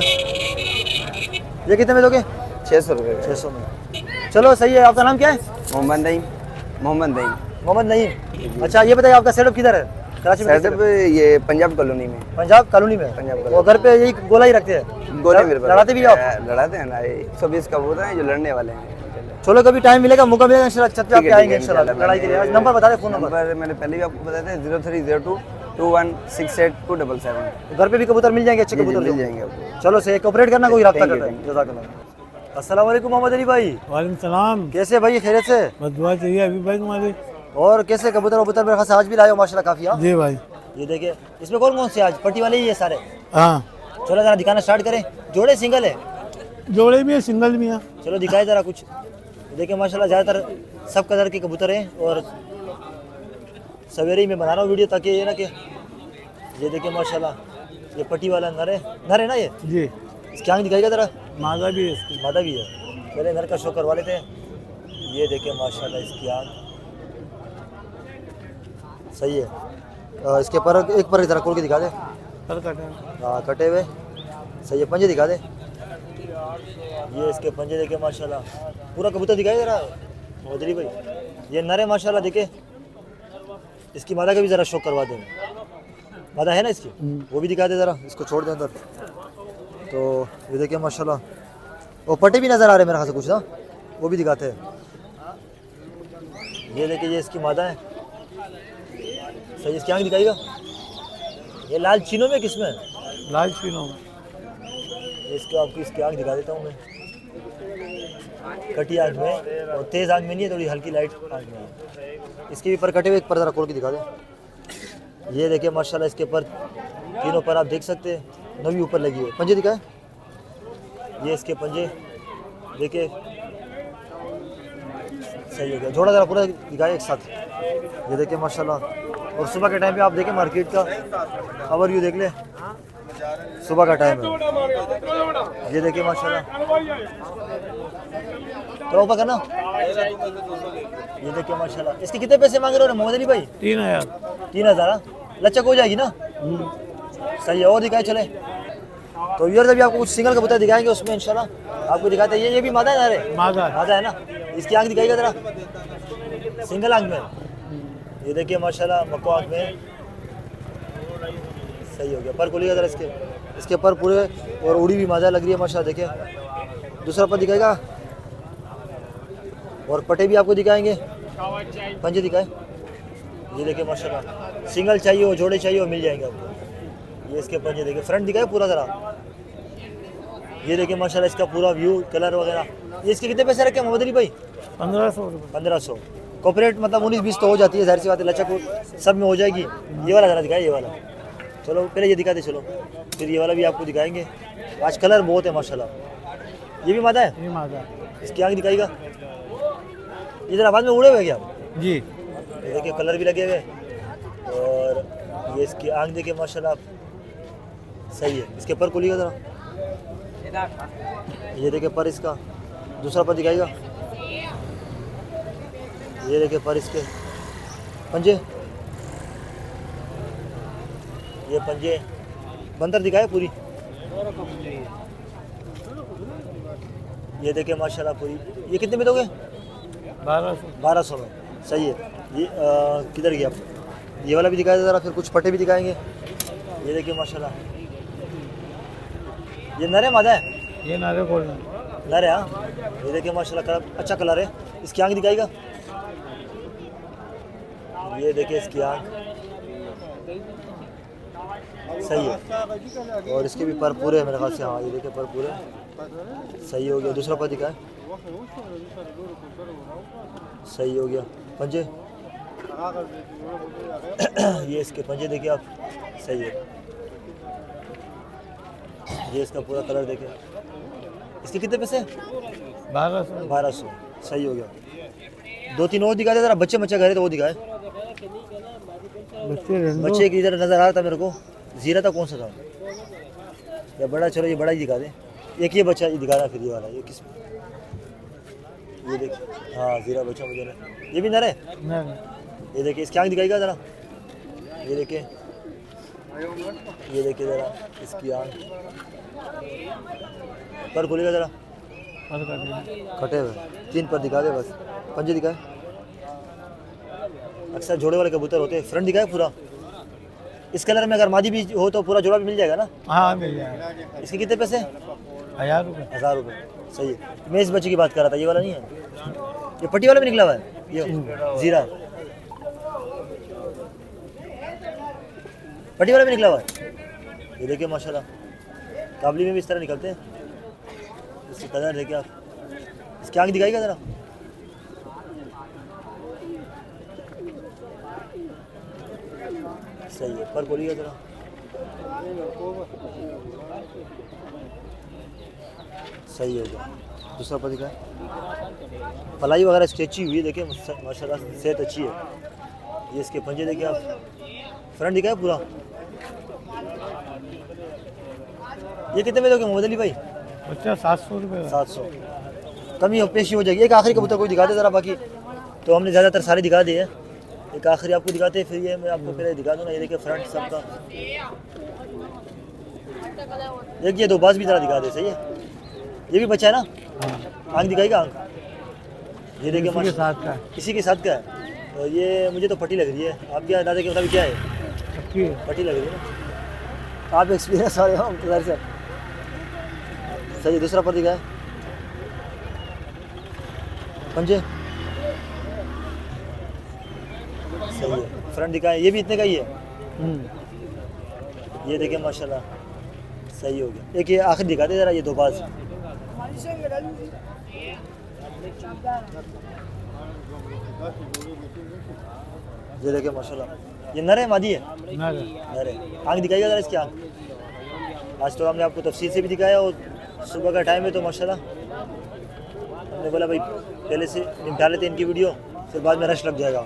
ये कितने में दोगे? 600 रुपये। 600 में। चलो सही है। आपका नाम क्या है? मोहम्मद नईम। मोहम्मद नईम। मोहम्मद नईम। अच्छा, ये बताइए आपका सेटअप किधर है? कराची में? सेटअप ये पंजाब कॉलोनी में। पंजाब कॉलोनी में। पंजाब वो घर पे यही गोला ही रखते हैं? गोले मेरे पास लड़ाते भी हो आप? लड़ाते हैं ना। 120 कबूतर हैं जो लड़ने वाले हैं। चलो कभी टाइम मिलेगा, मौका मिलेगा इंशाल्लाह छत पे आपके आएंगे इंशाल्लाह इंशाल्लाह। लड़ाई के लिए। आज नंबर बता दे, फोन नंबर। नंबर मैंने पहले भी आपको बताया था 0302 2168 घर पे भी कबूतर मिल जाएंगे, अच्छे कबूतर मिल जो। जाएंगे आपको। चलो से कोऑपरेट करना, कोई रब्ता Thank you, करता है। thank you। जज़ाकल्लाह। अस्सलाम वालेकुम मोहम्मद अली भाई, वालेकुम सलाम। कैसे भाई, खैरियत से? बस दुआ चाहिए अभी भाई तुम्हारी। और कैसे कबूतर वबूतर मेरे ख्याल से आज भी लाए हो माशाल्लाह काफी। हाँ जी भाई। ये देखिए, इसमें कौन कौन से आज पट्टी वाले ही है सारे? हाँ, चलो जरा दिखाना स्टार्ट करें। जोड़े सिंगल है? जोड़े भी है, सिंगल भी है। चलो दिखाए जरा कुछ। देखिए माशाल्लाह ज़्यादातर सब कलर के कबूतर हैं और सवेरे ही मैं बना रहा हूँ वीडियो ताकि ये ना कि ये देखिए माशाल्लाह ये पट्टी वाला नर है ना ये। जी, इसकी आँख दिखाएगा जरा। मादा भी है इसकी। मादा भी है, पहले नर का शो करवा लेते हैं। ये देखिए माशाल्लाह इसकी आँख सही है। इसके पर एक पर जरा खोल के दिखा दे। पर कटा। हाँ कटे हुए सही है। पंजे दिखा दे। ये इसके पंजे देखे माशाल्लाह, पूरा कबूतर दिखाई दे रहा है मोहम्मद भाई। ये नर है माशाल्लाह, देखे। इसकी मादा का भी ज़रा शौक करवा दें। मादा है ना इसकी, वो भी दिखा दे ज़रा, इसको छोड़ दे अंदर। तो ये देखिए माशाल्लाह, वो पट्टे भी नज़र आ रहे हैं मेरे ख्याल से कुछ ना, वो भी दिखाते हैं। ये देखिए ये इसकी मादा है सही। इसकी आँख दिखाएगा। ये लाल चीनों में किसमें? लाल चीनों में। इसको आपको इसकी आँख दिखा देता हूँ मैं। कटी आँख में और तेज़ आँख में नहीं है, थोड़ी हल्की लाइट आँख में है। इसके भी पर कटे हुए, एक पर ज़रा खोल के दिखा दे। ये देखिए माशाल्लाह इसके पर तीनों पर आप देख सकते हैं, नवी ऊपर लगी है। पंजे दिखाए। ये इसके पंजे देखिए सही हो गया। जोड़ा ज़रा पूरा दिखाए एक साथ। ये देखिए माशाल्लाह। और सुबह के टाइम पे आप देखें मार्केट का ओवरव्यू देख ले, सुबह का टाइम है। ये देखिए माशाल्लाह, तो ऊपर करना। ये देखिए माशाल्लाह। इसके कितने पैसे मांग रहे हो मोहम्मद अली भाई? 3000। 3000। लचक हो जाएगी ना? सही है। और दिखाए चले तो यार जब आपको कुछ सिंगल कबूतर दिखाएंगे उसमें इंशाल्लाह आपको दिखाते हैं। ये भी मादा है ना? अरे मादा। मादा है ना? इसकी आँख दिखाएगा जरा, सिंगल आँख में। ये देखिए माशाल्लाह मक्को आँख में सही हो गया। पर खोलिएगा जरा इसके पर पूरे, और उड़ी भी मादा लग रही है माशाल्लाह। देखिए दूसरा पर दिखाएगा और पटे भी आपको दिखाएंगे। पंजे दिखाए। ये देखिए माशाल्लाह, सिंगल चाहिए हो, जोड़े चाहिए हो, मिल जाएंगे आपको। ये इसके पंजे देखिए। फ्रंट दिखाए पूरा ज़रा। ये देखिए माशाल्लाह इसका पूरा व्यू, कलर वगैरह। ये इसके कितने पैसे रखे मोहम्मद अली भाई? 1500 रुपये। 1500। कॉपरेट मतलब 19-20 तो हो जाती है, जाहिर सी बात है। लचक सब में हो जाएगी। ये वाला ज़रा दिखाए, ये वाला। चलो पहले ये दिखा दे, चलो फिर ये वाला भी आपको दिखाएंगे। आज कलर बहुत है माशाल्लाह। ये भी मादा है? ये मादा। इसकी आँख दिखाएगा। ये जरा बाद में उड़े हुए क्या? जी। ये देखिए कलर भी लगे हुए और ये इसकी आँख देखिए माशाल्लाह सही है। इसके पर खोलिएगा ज़रा। ये देखिए पर इसका। दूसरा पर दिखाएगा। ये देखिए पर इसके पंजे। ये पंजे बंदर दिखाए पूरी। ये देखिए माशाल्लाह पूरी। ये कितने में दोगे? 1200। 1200 में। सही है। ये किधर गया? ये वाला भी दिखाया ज़रा, फिर कुछ पट्टे भी दिखाएंगे। ये देखिए माशाल्लाह। ये नर है मादा है? ये नारे खोलना। नर है। हाँ ये देखिए माशाल्लाह कलर, अच्छा कलर है। इसकी आँख दिखाएगा। ये देखिए इसकी आँख सही है। और इसके भी पर पूरे है मेरे ख्याल से। हाँ ये देखिए पर पूरे सही हो गया। दूसरा पर दिखाए। सही हो गया। पंजे ये इसके पंजे देखिए आप, सही है। ये इसका पूरा कलर देखिए। इसके कितने पैसे? 1200। 1200। सही हो गया। 2-3 और दिखा दे ज़रा। बच्चे घर है तो वो दिखाए। बच्चे रहने दो। बच्चे की इधर नज़र आ रहा था मेरे को। जीरा था कौन सा था या बड़ा? चलो ये बड़ा ही दिखा दे। एक ये बच्चा ये दिखा रहा, फिर ये वाला। ये किस? ये देखिए। हाँ जीरा बच्चा मुझे ना। ये भी नर है? नहीं। ये देखिए इसकी आँख दिखाएगा ज़रा। ये देखिए। ये देखिए ज़रा इसकी आँख। पर खोलेगा ज़रा। पर कटा। कटे हुए 3 पर दिखा दे बस। पंजे दिखाए। अक्सर जोड़े वाले कबूतर होते हैं। फ्रंट दिखाए पूरा। इस कलर में अगर मादी भी हो तो पूरा जोड़ा भी मिल जाएगा ना? हाँ मिल जाएगा। इसके कितने पैसे? 1000 रुपये। 1000 रुपये। सही है। मैं इस बच्चे की बात कर रहा था, ये वाला नहीं है। ये पट्टी वाला भी निकला हुआ है, ये जीरा पट्टी वाला भी निकला हुआ है। ये देखिए माशाल्लाह, काबली में भी इस तरह निकलते हैं। इसकी कलर देखिए आप, इसकी आँख दिखाएगा ज़रा। सही है, पर बोलिएगा ज़रा। सही हो गया। दूसरा पर दिखाए, पलाई वगैरह इसकी अच्छी हुई है, देखिए माशाल्लाह सेहत अच्छी है। ये इसके पंजे देखिए आप, फ्रंट दिखाए पूरा। ये कितने में दोगे मोहम्मद अली भाई? बच्चा 700 रुपये का। 700 कमी और पेशी हो जाएगी। एक आखिरी कबूतर कोई दिखा दे ज़रा, बाकी तो हमने ज़्यादातर सारे दिखा दिए हैं। एक आखिरी आपको दिखाते हैं, फिर ये मैं आपको पहले दिखा दूँ ना। ये देखिए फ्रंट सबका, एक ये दो बाज भी ज़रा दिखा दे। सही है, ये भी बच्चा है ना? आँख दिखाएगा आँख। ये देखिए इसी के साथ का है। इसी के साथ का है। और ये मुझे तो पट्टी लग रही है। आप क्या दादा के मुताबिक क्या है? पक्की है। पट्टी लग रही है ना? आप एक्सपीरियंस वाले हो इंतजार से। सही है, दूसरा पर दिखाए पंजे। सही है, फ्रंट दिखाए, ये भी इतने का ही है। ये देखिए माशाल्लाह सही हो गया। एक ये आखिर दिखा दे ज़रा, ये दो बाज। ये देखिए माशाल्लाह, ये नर है मादी है? नर है। आँख दिखाइएगा ज़रा इसकी आँख। आज तो हमने आपको तफसील से भी दिखाया, और सुबह का टाइम है तो माशाल्लाह हमने बोला भाई पहले से निपटा लेते इनकी वीडियो, फिर बाद में रश लग जाएगा।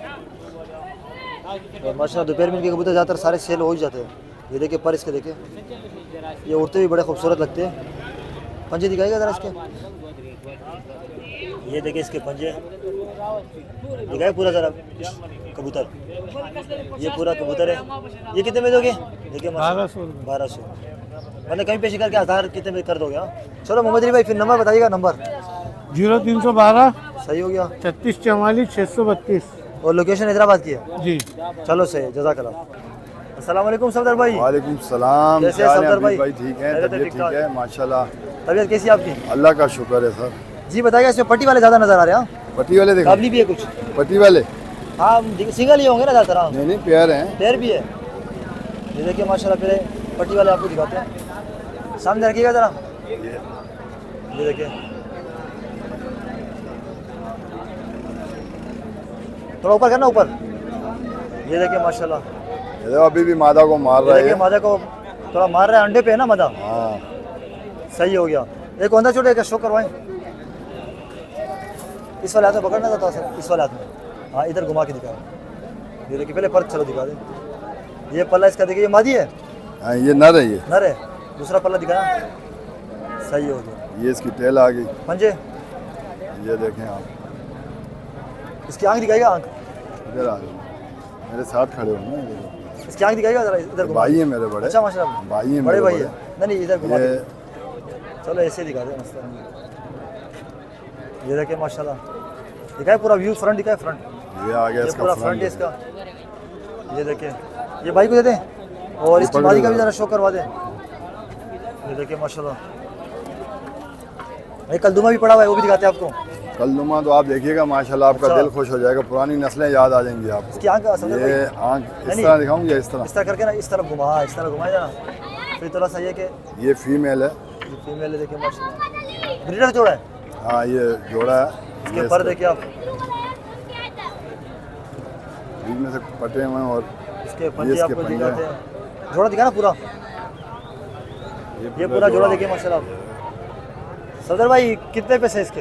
और माशाल्लाह दोपहर में इनके कबूतर ज़्यादातर सारे सेल हो ही जाते हैं। ये देखिए पर इसके देखिए, ये उड़ते भी बड़े खूबसूरत लगते हैं। पंजे दिखाएगा ज़रा इसके। ये देखिए इसके पंजे दिखाए पूरा ज़रा कबूतर। ये पूरा कबूतर है। ये कितने में दोगे? देखिए 1200। मतलब कहीं पेश करके 1000 कितने में कर दोगे? हाँ चलो मोहम्मद अली भाई, फिर नंबर बताइएगा। नंबर 0312 सही हो गया। 3644 632। और लोकेशन हैदराबाद की है? जी। चलो सही है, जज़ाकल्लाह। अस्सलाम वालेकुम सफदर भाई। वालेकुम सलाम। कैसे क्या सफदर हाल है भाई? भाई? ठीक है, खैरियत है, तबीयत ठीक ठाक? ठीक है माशाल्लाह। तबीयत कैसी है आपकी? अल्लाह का शुक्र है सर। जी बताइएगा, इसमें पट्टी वाले ज़्यादा नज़र आ रहे हैं? पट्टी वाले देखो, काबली भी है कुछ? पट्टी वाले हाँ सिंगल ही होंगे ना ज़्यादातर? हाँ नहीं प्यार हैं। पैर भी है। ये देखिए माशाल्लाह, पहले पट्टी वाले आपको दिखाते हैं। सामने रखिएगा ज़रा। ये देखिए थोड़ा ऊपर करना, ऊपर। ये देखिए माशाल्लाह, ये देखो अभी भी मादा को मार ये रहा देखिए है। मादा को थोड़ा मार रहा है, अंडे पे है ना मादा। हाँ सही हो गया। एक अंदर छोटे का शो करवाएं। इस वाले हाथ में पकड़ना था सर, इस वाले हाथ में। हाँ इधर घुमा के दिखाओ। ये देखिए पहले पर चलो दिखा दे। ये पल्ला इसका देखिए, ये मादी है? हाँ, ये नर है। ये नर है। दूसरा पल्ला दिखाया, सही हो गया। ये इसकी टेल आ गई। पंजे ये देखें आप, इसकी आँख दिखाएगा। आँख इधर आ जाओ, मेरे साथ खड़े हो ना। ये देखो, इसकी आँख दिखाएगा ज़रा, इधर घुमा। भाई है मेरे बड़े। अच्छा माशाल्लाह, भाई हैं बड़े मेरे भाई बड़े। है। नहीं इधर घुमा ये के। चलो ऐसे दिखा दे मस्त। ये देखिए माशाल्लाह, दिखाए पूरा व्यू, फ्रंट दिखाए, फ्रंट। ये आ गया ये इसका पूरा फ्रंट है फ्रंट। इसका। ये देखिए, ये भाई को दे दें, और इसकी बारी का भी ज़रा शो करवा दें। ये देखिए माशाल्लाह, भाई कलदुमा भी पड़ा हुआ है, वो भी दिखाते हैं आपको। कलनुमा तो आप देखिएगा माशाल्लाह, आपका अच्छा। दिल खुश हो जाएगा। पुरानी नस्लें याद आ जाएंगी आपको। इसकी आँख असल में ये आँख इस नहीं, तरह दिखाऊं या इस तरह? इस तरह करके ना, इस तरफ घुमा, इस तरफ घुमाए जाना, फिर थोड़ा सा ये कि ये फीमेल है। ये फीमेल है। देखिए माशाल्लाह, ब्रीडर जोड़ा है। हाँ ये जोड़ा है। इसके पर देखिए आप, बीच में से पटे हुए हैं। और इसके ये पंजे इसके आपको पंजे दिखाते हैं। जोड़ा दिखा ना पूरा, ये पूरा जोड़ा देखिए माशाल्लाह। सदर भाई कितने पैसे इसके?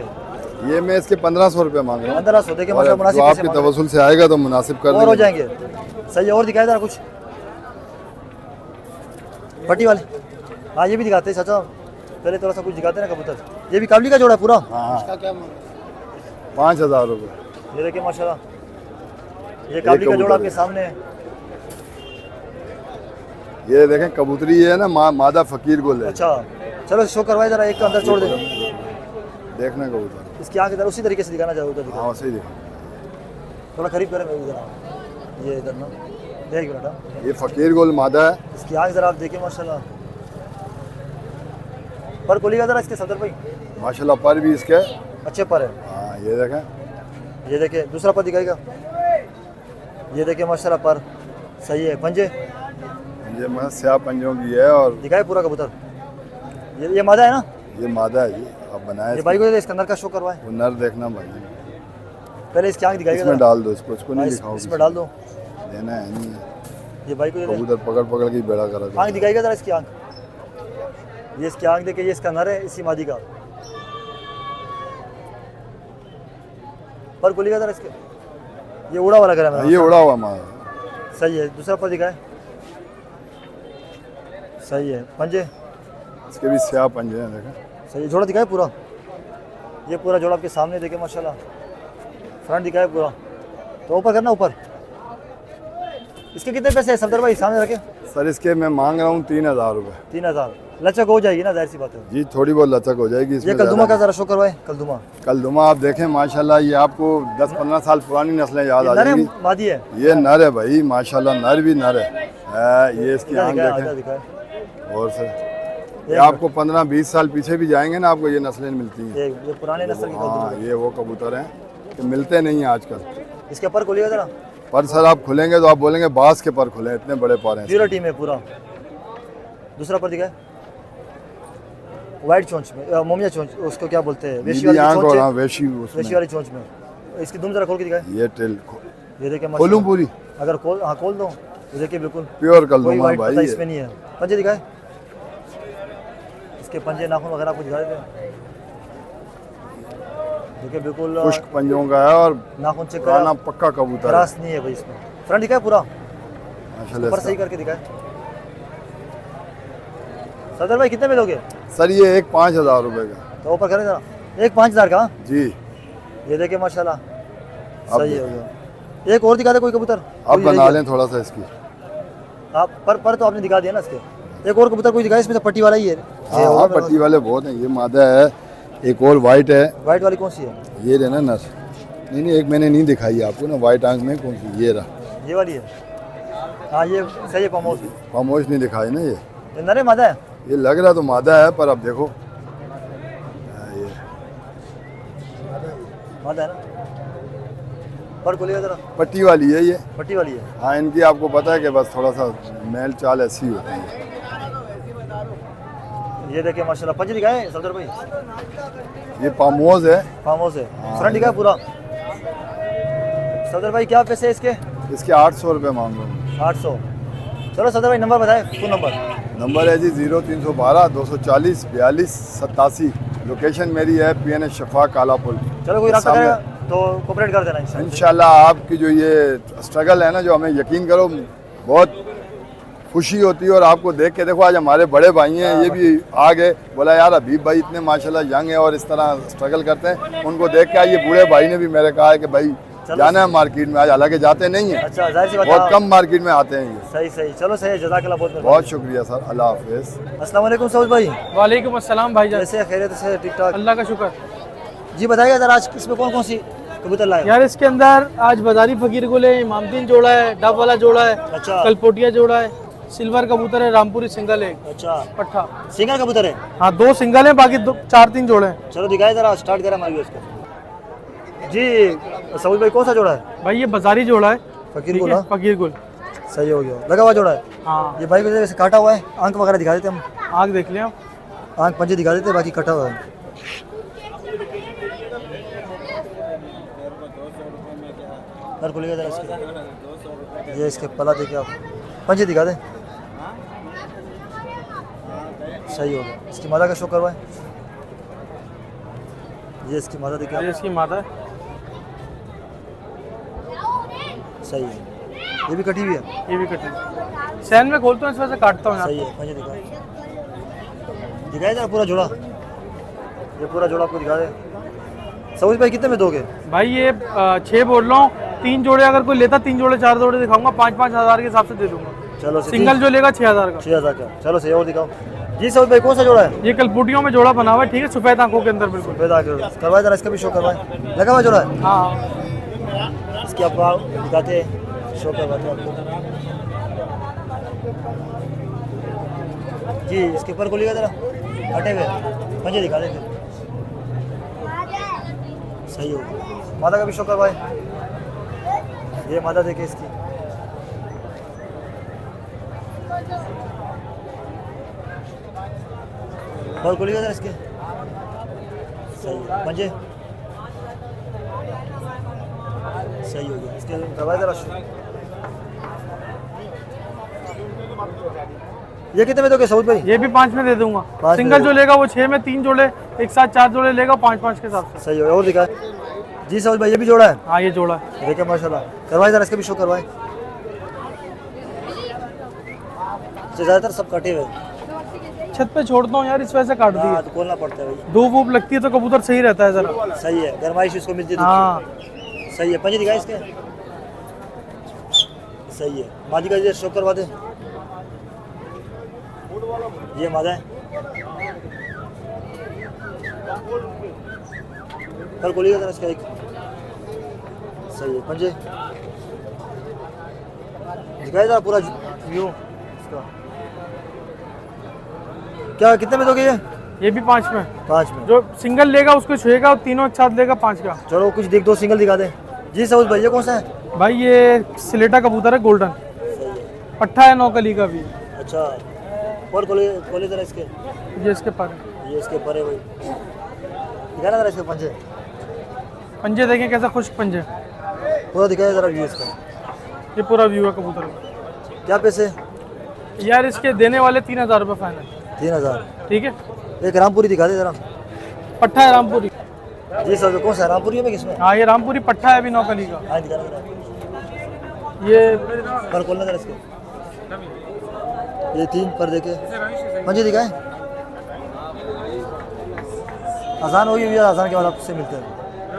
ये मैं इसके 1500 रुपये मांग रहा हूँ। 1500 देखिए और माशाल्लाह, जो मुनासिब आपके पैसे मांग तवसुल से आएगा तो मुनासिब कर रहे हैं। और हो देंगे। जाएंगे। सही है, और दिखाया जरा कुछ पट्टी वाले। हाँ ये भी दिखाते हैं चाचा, पहले थोड़ा सा कुछ दिखाते हैं ना कबूतर। ये भी काबली का जोड़ा है पूरा? हाँ 5000 रुपये। ये देखिए माशाल्लाह, ये काबली का कबूतर जोड़ा है। आपके सामने है। ये देखें कबूतरी ये है ना, मादा फकीर को ले। अच्छा चलो शो करवाए जरा, एक का अंदर छोड़ दे। देखना कबूतर। इसकी आँख इधर उसी तरीके से दिखाना चाहिए, उधर दिखा। हाँ सही देखो। थोड़ा करीब करें, मैं इधर। ये इधर ना, देख बेटा, ये फकीर गोल मादा है। इसकी आँख जरा आप देखिए माशाल्लाह। पर खोलिएगा जरा इसके सदर भाई, माशाल्लाह पर भी इसके अच्छे पर है। हाँ ये देखें, ये देखिए दूसरा पर दिखाएगा, ये देखिए माशाल्लाह पर सही है। पंजे ये मैं स्याह पंजों की है और दिखाए पूरा कबूतर, ये मादा है ना, ये मादा है जी। अब बनाए ये भाई को इसके अंदर का शो करवाए, वो नर देखना भाई, पहले इसकी आँख दिखाएगा इसमें जरा। डाल दो इसको, इसको हाँ, नहीं दिखाओ, इसमें डाल दो, लेना है नहीं है। ये भाई को ये दे। कबूतर पकड़ पकड़ के बेड़ा करा आँख दिखाएगा जरा इसकी आँख, ये इसकी आँख देखिए, ये इसका नर है, इसी मादी का। पर खुलेगा जरा इसके, ये उड़ा वाला करा ये उड़ा हुआ मार। सही है। दूसरा पर दिखाए, सही है। पंजे इसके भी स्याह पंजे हैं देखें। सही है। जोड़ा दिखाए पूरा, ये पूरा जोड़ा आपके सामने देखे माशाल्लाह। फ्रंट दिखाए पूरा, तो ऊपर करना, ऊपर। इसके कितने पैसे है सफदर भाई, सामने रखे? सर इसके मैं मांग रहा हूँ 3000 रुपये। 3000 लचक हो जाएगी ना, जाहिर सी बात है। जी थोड़ी बहुत लचक हो जाएगी ये इसमें। कलदुमा का ज़्यादा जरा शो करवाए, कलदुमा कलदुमा आप देखें माशाल्लाह, ये आपको 10-15 साल पुरानी नस्लें याद आ नर है, जाएंगी। मादी है। ये नर है भाई माशाल्लाह, नर भी नर है। ये इसकी आँख दिखाए, आधा देखें। दिखाए। और सर ये आपको 15-20 साल पीछे भी जाएंगे ना, आपको ये नस्लें मिलती हैं। ये पुराने नस्ल की कलदुमा। हाँ ये वो कबूतर हैं कि मिलते नहीं हैं आजकल। इसके पर खोलिएगा जरा, पर सर आप खुलेंगे तो आप बोलेंगे बास के पर खुले, इतने बड़े पर हैं। प्योरिटी में पूरा। दूसरा पर दिखाए, व्हाइट चोंच में, मोमिया चोंच उसको क्या बोलते हैं, वेशी नीली वाली आँख चोंच और है, हाँ वेशी वेशी उसमें। वाली चोंच में। इसकी दुम जरा खोल के दिखाए, ये टेल ये देखिए खोलूं पूरी, अगर खोल, हाँ खोल दो, ये देखिए बिल्कुल प्योर कोई कलदुमा व्हाइट भाई पता ये। इसमें नहीं है। पंजे दिखाए, इसके पंजे नाखून वगैरह आपको दिखाए थे, देखिए बिल्कुल खुश्क पंजों का है और नाखून चेक पुराना करा, पक्का कबूतर है क्रास नहीं है भाई इसमें। फ्रंट दिखाए पूरा, माशाल्लाह ऊपर सही इसका। करके दिखाए। सदर भाई कितने में दोगे? सर ये एक 5000 रुपये का तो ऊपर करें जरा, एक 5000 का। जी। ये देखिए माशाल्लाह अब सही है हो गया। एक और दिखा दे कोई कबूतर, अब कोई बना रह लें थोड़ा सा इसकी। गया। आप पर तो आपने दिखा दिया ना इसके। एक और कबूतर कोई दिखाया इसमें, तो पट्टी वाला ही है। हाँ हाँ पट्टी वाले बहुत हैं। ये मादा है, एक और वाइट है। व्हाइट वाली कौन सी है? ये रहे ना नर, नहीं एक मैंने नहीं दिखाई आपको ना, वाइट आंख में कौन सी, ये रहा। ये वाली है, हाँ ये सही है। पमोस खामोश नहीं दिखाई ना, ये नरे मादा है। ये लग रहा तो मादा है, पर अब देखो ये मादा है ना। पर खोलिएगा जरा, पट्टी वाली है ये। पट्टी वाली है। हाँ इनकी आपको पता है कि बस थोड़ा सा मेल चाल ऐसी होती है। ये देखिए माशाल्लाह। पंजे दिखाए सफदर भाई, ये पामोज है। फार्म हाउस है। फ्रंट दिखाए पूरा। सफदर भाई क्या पैसे है इसके? इसके 800 रुपये मांग रहा हूँ। 800। चलो सफदर भाई नंबर बताए, फुल नंबर। नंबर है जी 0312 240 42 87। लोकेशन मेरी है PNS शफा काला पुल। चलो कोई रब्ता सामने। करेगा तो कोऑपरेट कर देना इंशाल्लाह। इंशाल्लाह आपकी जो ये स्ट्रगल है ना, जो हमें यकीन करो बहुत खुशी होती है। और आपको देख के देखो आज हमारे बड़े भाई हैं, ये भी आ गए, बोला यार हबीब भाई इतने माशाल्लाह यंग है और इस तरह स्ट्रगल करते हैं। उनको देख के ये बूढ़े भाई ने भी मेरे कहा है कि भाई जाना है मार्केट में आज, हालांकि जाते नहीं है, अच्छा जाहिर सी बात बहुत है। कम मार्केट में आते हैं ये। सही सही, चलो सही है, जज़ाकल्लाह बहुत बहुत शुक्रिया सर, अल्लाह हाफिज़। अस्सलाम वालेकुम सऊद भाई, वालेकुम अस्सलाम भाईजान। कैसे खैरियत से? ठीक ठाक, अल्लाह का शुक्र। जी बताइएगा जरा आज इसमें कौन कौन सी कबूतर लाए? यार इसके अंदर आज बाजारी फकीर गुल है, इमामदीन जोड़ा है, डब वाला जोड़ा है, अच्छा कलपोटिया जोड़ा है, सिल्वर कबूतर है, रामपुरी सिंगल है, अच्छा, पट्ठा। सिंगल कबूतर है। हाँ 2 सिंगल है, बाकी 4-3 जोड़े हैं। चलो दिखाए जरा, स्टार्ट करें हमारे उसको। जी सऊद भाई कौन सा जोड़ा है? भाई ये बाजारी जोड़ा है, फकीर ठीक गुल, है, हाँ? फकीर गुल। सही हो गया, लगा हुआ जोड़ा है। हाँ ये भाई को जैसे काटा हुआ है, आंख वगैरह दिखा देते हम, आग देख लिया। आंख पंजे दिखा देते, बाकी कटा हुआ है। नर खुलेगा जरा इसके, ये इसके पला देखिए आप, पंजे दिखा दें। सही हो गया। इसकी मादा का शो करवाएं, ये इसकी मादा देखिए ये आप, इसकी माता है। सही है। ये भी कटी हुई है, ये भी कटी। सैन में खोलता हूँ, इस वजह से काटता हूँ यार। सही है। पंजे दिखाए, दिखाए जरा पूरा जोड़ा, ये पूरा जोड़ा आपको दिखा दे। सऊद भाई कितने में दोगे? भाई ये 6 बोल रहा हूँ, 3 जोड़े अगर कोई लेता, 3 जोड़े 4 जोड़े दिखाऊंगा, 5-5 हज़ार के हिसाब से दे दूंगा। चलो सिंगल जो लेगा 6000 का। 6000 का। चलो सही, और दिखाओ जी। सऊद भाई कौन सा जोड़ा है? ये कलपुटियों में जोड़ा बना हुआ है, ठीक है, सफेद आंखों के अंदर बिल्कुल। पैदा करवाए जरा, इसका भी शो करवाए, लगा हुआ जोड़ा है। हाँ इसकी आपको दिखाते हैं, शो करवाते हैं आपको जी। इसके ऊपर खोलिएगा जरा, हटे हुए पंजे दिखा देते। सही हो गया। मादा का भी शो करवाए। ये मादा देखे इसकी। और खोलिएगा जरा इसके। सही है। पंजे सही हो गया। इसके करवाए जरा शो। ये कितने में दोगे सऊद भाई? ये भी 5 में दे दूंगा। 5 में सिंगल दे जो लेगा वो 6 में, 3 जोड़े एक साथ 4 जोड़े लेगा 5-5 के हिसाब से। सही हो गया। और दिखाए जी सऊद भाई, ये भी जोड़ा है। हाँ ये जोड़ा है। देखिए माशाल्लाह। करवाए जरा इसके भी शो करवाए। ज़्यादातर सब कटे हुए। छत पे छोड़ता हूँ यार, इस वजह से काट हाँ दिए। तो खोलना पड़ता है भाई। धूप वूप लगती है तो कबूतर सही रहता है जरा। सही है, गरमाइश इसको मिलती है। हाँ सही है। पंजे दिखाए इसके। सही है। मादी का ये शो करवा दे। ये मादा है। कल खोलिएगा जरा इसका एक। सही है। पंजे दिखाए जरा पूरा व्यू इसका। क्या कितने में दोगे ये भी 5 में। 5 में। जो सिंगल लेगा उसको छुएगा और तीनों एक साथ लेगा 5 का। चलो कुछ देख दो, सिंगल दिखा दे। जी सऊद भाई, ये कौन सा है? भाई ये सिलेटा कबूतर है, गोल्डन सही है। पट्ठा है, नौकली का भी। अच्छा। और खोले जरा इसके। ये इसके पर ये इसके परे भाई। दिखाना जरा इसके पंजे। पंजे देखें कैसा खुश्क पंजे। पूरा दिखाया जरा व्यू इसका। ये पूरा व्यू है कबूतर का। क्या पैसे? यार इसके देने वाले 3000 रुपये फाइनल। 3000। ठीक है। एक रामपुरी दिखा दे जरा। पट्ठा है रामपुरी। जी सर, कौन सा है? रामपुरी में किसमें? हाँ ये रामपुरी पट्ठा है अभी नौकली का। हाँ दिखाना जरा। ये पर खोलना जरा इसके। ये 3 पर देखे पंजे दिखाए। आसान होगी भैया, आसान के बाद आपसे मिलते हैं।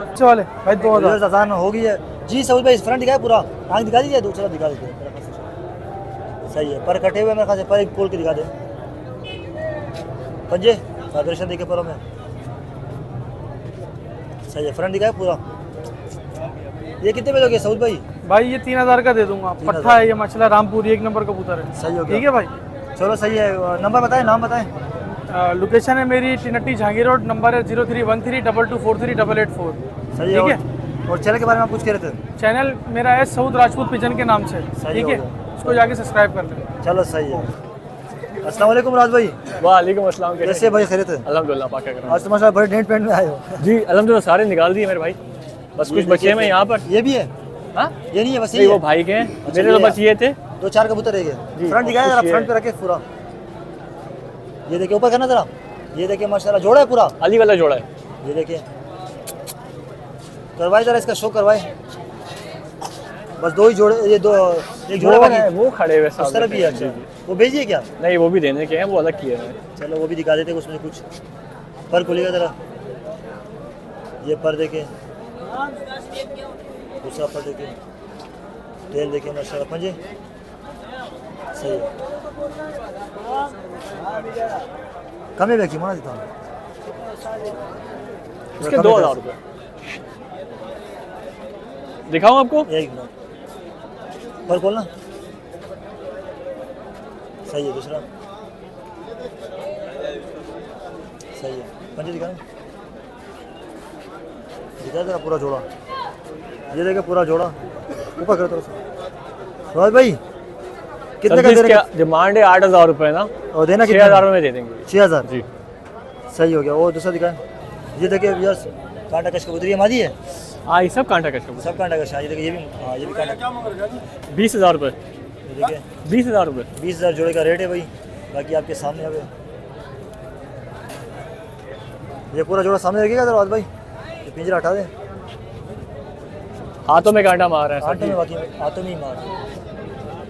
अच्छे वाले भाई 2000। आसान हो गई है। जी सऊद भाई, फ्रंट दिखाए पूरा। आँख दिखा दीजिए, दूसरा दिखा दीजिए। सही है। पर कटे हुए मेरे ख्याल से, पर एक खोल के दिखा दे। पंजे वाइब्रेशन देखे परों में। सही है। फ्रंट दिखाए पूरा। ये कितने में दोगे सऊद भाई? भाई ये 3000 का दे दूंगा। 3000 पट्ठा है ये माशाल्लाह, रामपुरी 1 नंबर कबूतर है। सही हो गया। ठीक है भाई। चलो सही है। नंबर बताएं, नाम बताएं। लोकेशन है मेरी टिनट्टी जहांगीर रोड, नंबर है 031322438884। सही है। ठीक है। और चैनल के बारे में आप कुछ कह रहे थे? चैनल मेरा है सऊद राजपूत पिजन के नाम से। सही ठीक हो है, गया। उसको जाके सब्सक्राइब कर लें। चलो सही है। अस्सलाम वालेकुम राज भाई, वालेकुम अस्सलाम। कैसे भाई? खैरियत है? अल्हम्दुलिल्लाह पाक का करम। आज तो माशाल्लाह बड़े डेंट पेंट में आए हो। जी अल्हम्दुलिल्लाह सारे निकाल दिए मेरे भाई, बस कुछ बचे हैं यहाँ पर। ये भी है? हाँ ये नहीं है, बस नहीं ये वो है। भाई के हैं, अच्छा, मेरे तो ये बस ये थे। 2-4 कबूतर रह गए। फ्रंट दिखाया जरा, कुछ ये फ्रंट पे रखे पूरा। ये देखिए ऊपर करना जरा। ये देखिए माशाल्लाह जोड़ा है पूरा। अली वाला जोड़ा है। ये देखिए, करवाए जरा इसका शो करवाए। बस 2 ही जोड़े, ये 2 एक जोड़ा वो बाकी है, वो खड़े हुए उस सामने तरफ भी है। अच्छा, वो भेजिए क्या? नहीं वो भी देने के हैं, वो अलग किए हैं। चलो वो भी दिखा देते हैं, उसमें कुछ पर खोलिएगा जरा। ये पर देखे, दूसरा पर देखे, टेल देखे माशाल्लाह। पंजे सही है। कम है बैकी माना देता हूँ। इसके 2000 रुपये दिखाऊं आपको। एक मिनट पर खोलना। सही है। दूसरा सही है। पंजे दिखाना, दिखा जरा पूरा जोड़ा। ये देखे पूरा जोड़ा। ऊपर करो थोड़ा सा। रोहित भाई कितने का दे रहे हैं? डिमांड है 8000 रुपये ना, और देना 6000 में दे देंगे। 6000 जी सही हो गया। वो दूसरा दिखाएं। ये देखिए भैया, कांटा कश कबूतर ये मादी है। हाँ ये सब कांटा का शौक। सब कांटा कश। ये देखिए, ये भी, हाँ ये भी कांटा। 20,000 रुपये। ये देखिए 20,000 रुपये। 20,000 जोड़े का रेट है भाई। बाकी आपके सामने अब ये पूरा जोड़ा सामने रखिएगा जरा भाई। ये पिंजरा हटा दे। हाथों में कांटा मार रहे हैं हाथों में, बाकी हाथों में ही मार।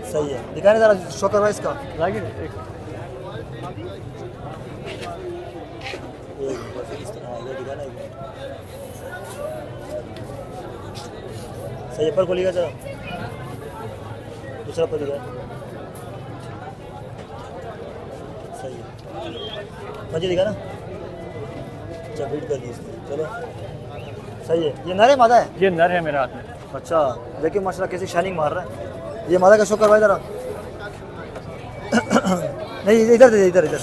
सही है। दिखाने जरा शो करवा इसका। सब। ये दिखाना एक। सही है। पर खोलिएगा जरा। दूसरा पर दिखा। सही है। मुझे दिखा ना। अच्छा बीट कर दी इसको। चलो सही है। ये नर है मादा है? ये नर है मेरे हाथ में। अच्छा देखिए माशाल्लाह कैसे शाइनिंग मार रहा है। ये मादा का शो करवाए जरा। नहीं इधर दे, इधर इधर।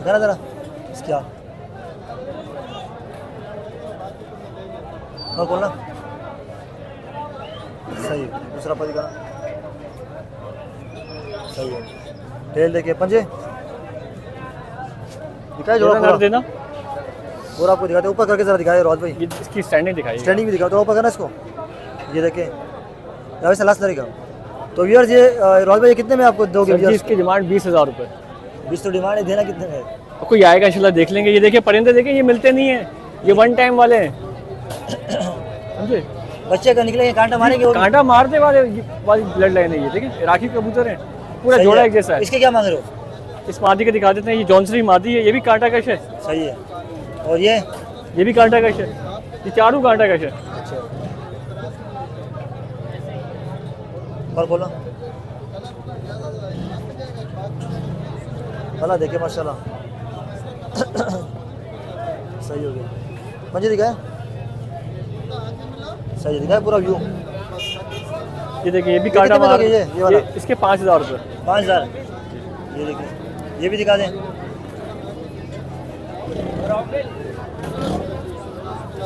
दिखाना ज़रा इसका और खोलना। सही है, दूसरा पर दिखाना। सही है, टेल देखिए, पंजे दिखाए जोड़ा कर देना। और आपको दिखाते ऊपर करके जरा दिखाए रोज भाई, ये इसकी स्टैंडिंग दिखाई। स्टैंडिंग भी दिखाओ, तो ऊपर करना इसको, ये देखें वैसे लास्ट तरीका। तो व्यूअर्स ये रोज भाई कितने में आपको दोगे? सर जी इसकी डिमांड 20,000 रुपये। 20 तो डिमांड है, देना कितने में? तो कोई आएगा इंशाल्लाह देख लेंगे। ये देखिए परिंदे देखिए, ये मिलते नहीं है, ये वन टाइम वाले हैं, समझे? बच्चे का निकलेंगे कांटा मारेंगे और कांटा मारते वाली ब्लड लाइन है ये, देखिए राखी कबूतर है, पूरा सही जोड़ा है। एक जैसा है। इसके क्या मांग रहे हो? इस मादी का दिखा देते हैं, ये जॉनसरी मादी है, ये भी कांटा कश है, सही है। और ये ये भी कांटा कश है, ये चारों कांटा कश है। अच्छा, और बोलो भला देखिए माशाल्लाह सही हो गया। पंजे दिखाए, सही दिखाए पूरा व्यू। ये देखिए ये भी कांटा कितने में मार, दोगे ये वाला? इसके 5,000 रुपये। 5000। ये देखिए, ये भी दिखा दें।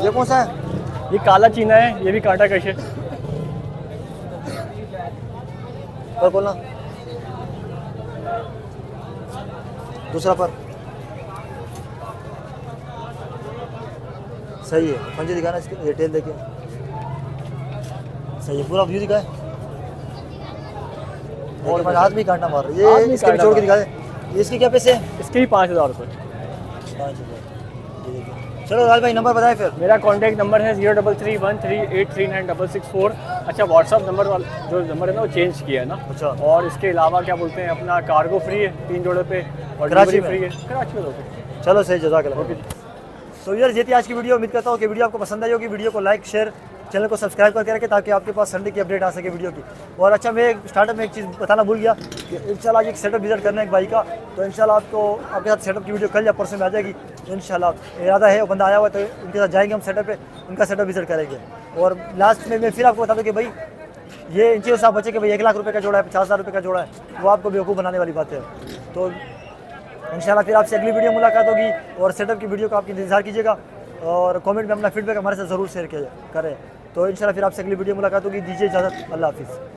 ये कौन सा है? ये काला चीना है, ये भी कांटा कश है। पर बोलना दूसरा पर। सही है, पंजे दिखाना इसके, ये टेल देखिए, सही है, पूरा व्यू दिखाए। और मैं हाथ भी कांटा मार रहा हाथ है, भी ये इसके भी कांटा छोड़ के मार दिखा दे। ये इसके क्या पैसे हैं? इसके भी 5,000 रुपये। 5000। ये देखिए, चलो राज भाई नंबर बताएं फिर। मेरा कॉन्टैक्ट नंबर है 0331383966। अच्छा व्हाट्सअप नंबर वाला जो नंबर है ना वो चेंज किया है ना। अच्छा। और इसके अलावा क्या बोलते हैं अपना कार्गो फ्री है 3 जोड़े पे, और कराची डिलीवरी में? फ्री है कराची में। ओके चलो सही, जज़ाकल्लाह। ओके। तो यार ये थी आज की वीडियो। उम्मीद करता हूँ कि वीडियो आपको पसंद आई होगी। वीडियो को लाइक शेयर, चैनल को सब्सक्राइब करके रखें ताकि आपके पास संडे की अपडेट आ सके वीडियो की। और अच्छा मैं स्टार्टअप में एक चीज़ बताना भूल गया कि इंशाल्लाह एक सेटअप विजिट करना है एक भाई का, तो इंशाल्लाह आपको आपके साथ सेटअप की वीडियो कल या परसों में आ जाएगी इंशाल्लाह। इरादा है, वो बंदा आया हुआ है तो उनके साथ जाएंगे हम सेटअप पे, उनका सेटअप विजिट करेंगे। और लास्ट में मैं फिर आपको बता दूँ कि भाई ये इंचीज साहब बच्चे के भाई 1 लाख रुपये का जोड़ा है, 50,000 रुपये का जोड़ा है, वो आपको बेवकूफ़ बनाने वाली बात है। तो इंशाल्लाह फिर आपसे अगली वीडियो मुलाकात होगी। और सेटअप की वीडियो का आपकी इंतजार कीजिएगा और कमेंट में अपना फीडबैक हमारे साथ ज़रूर शेयर करें। तो इंशाल्लाह फिर आपसे अगली वीडियो मुलाकात होगी। दीजिए इजाज़त, अल्लाह हाफिज़।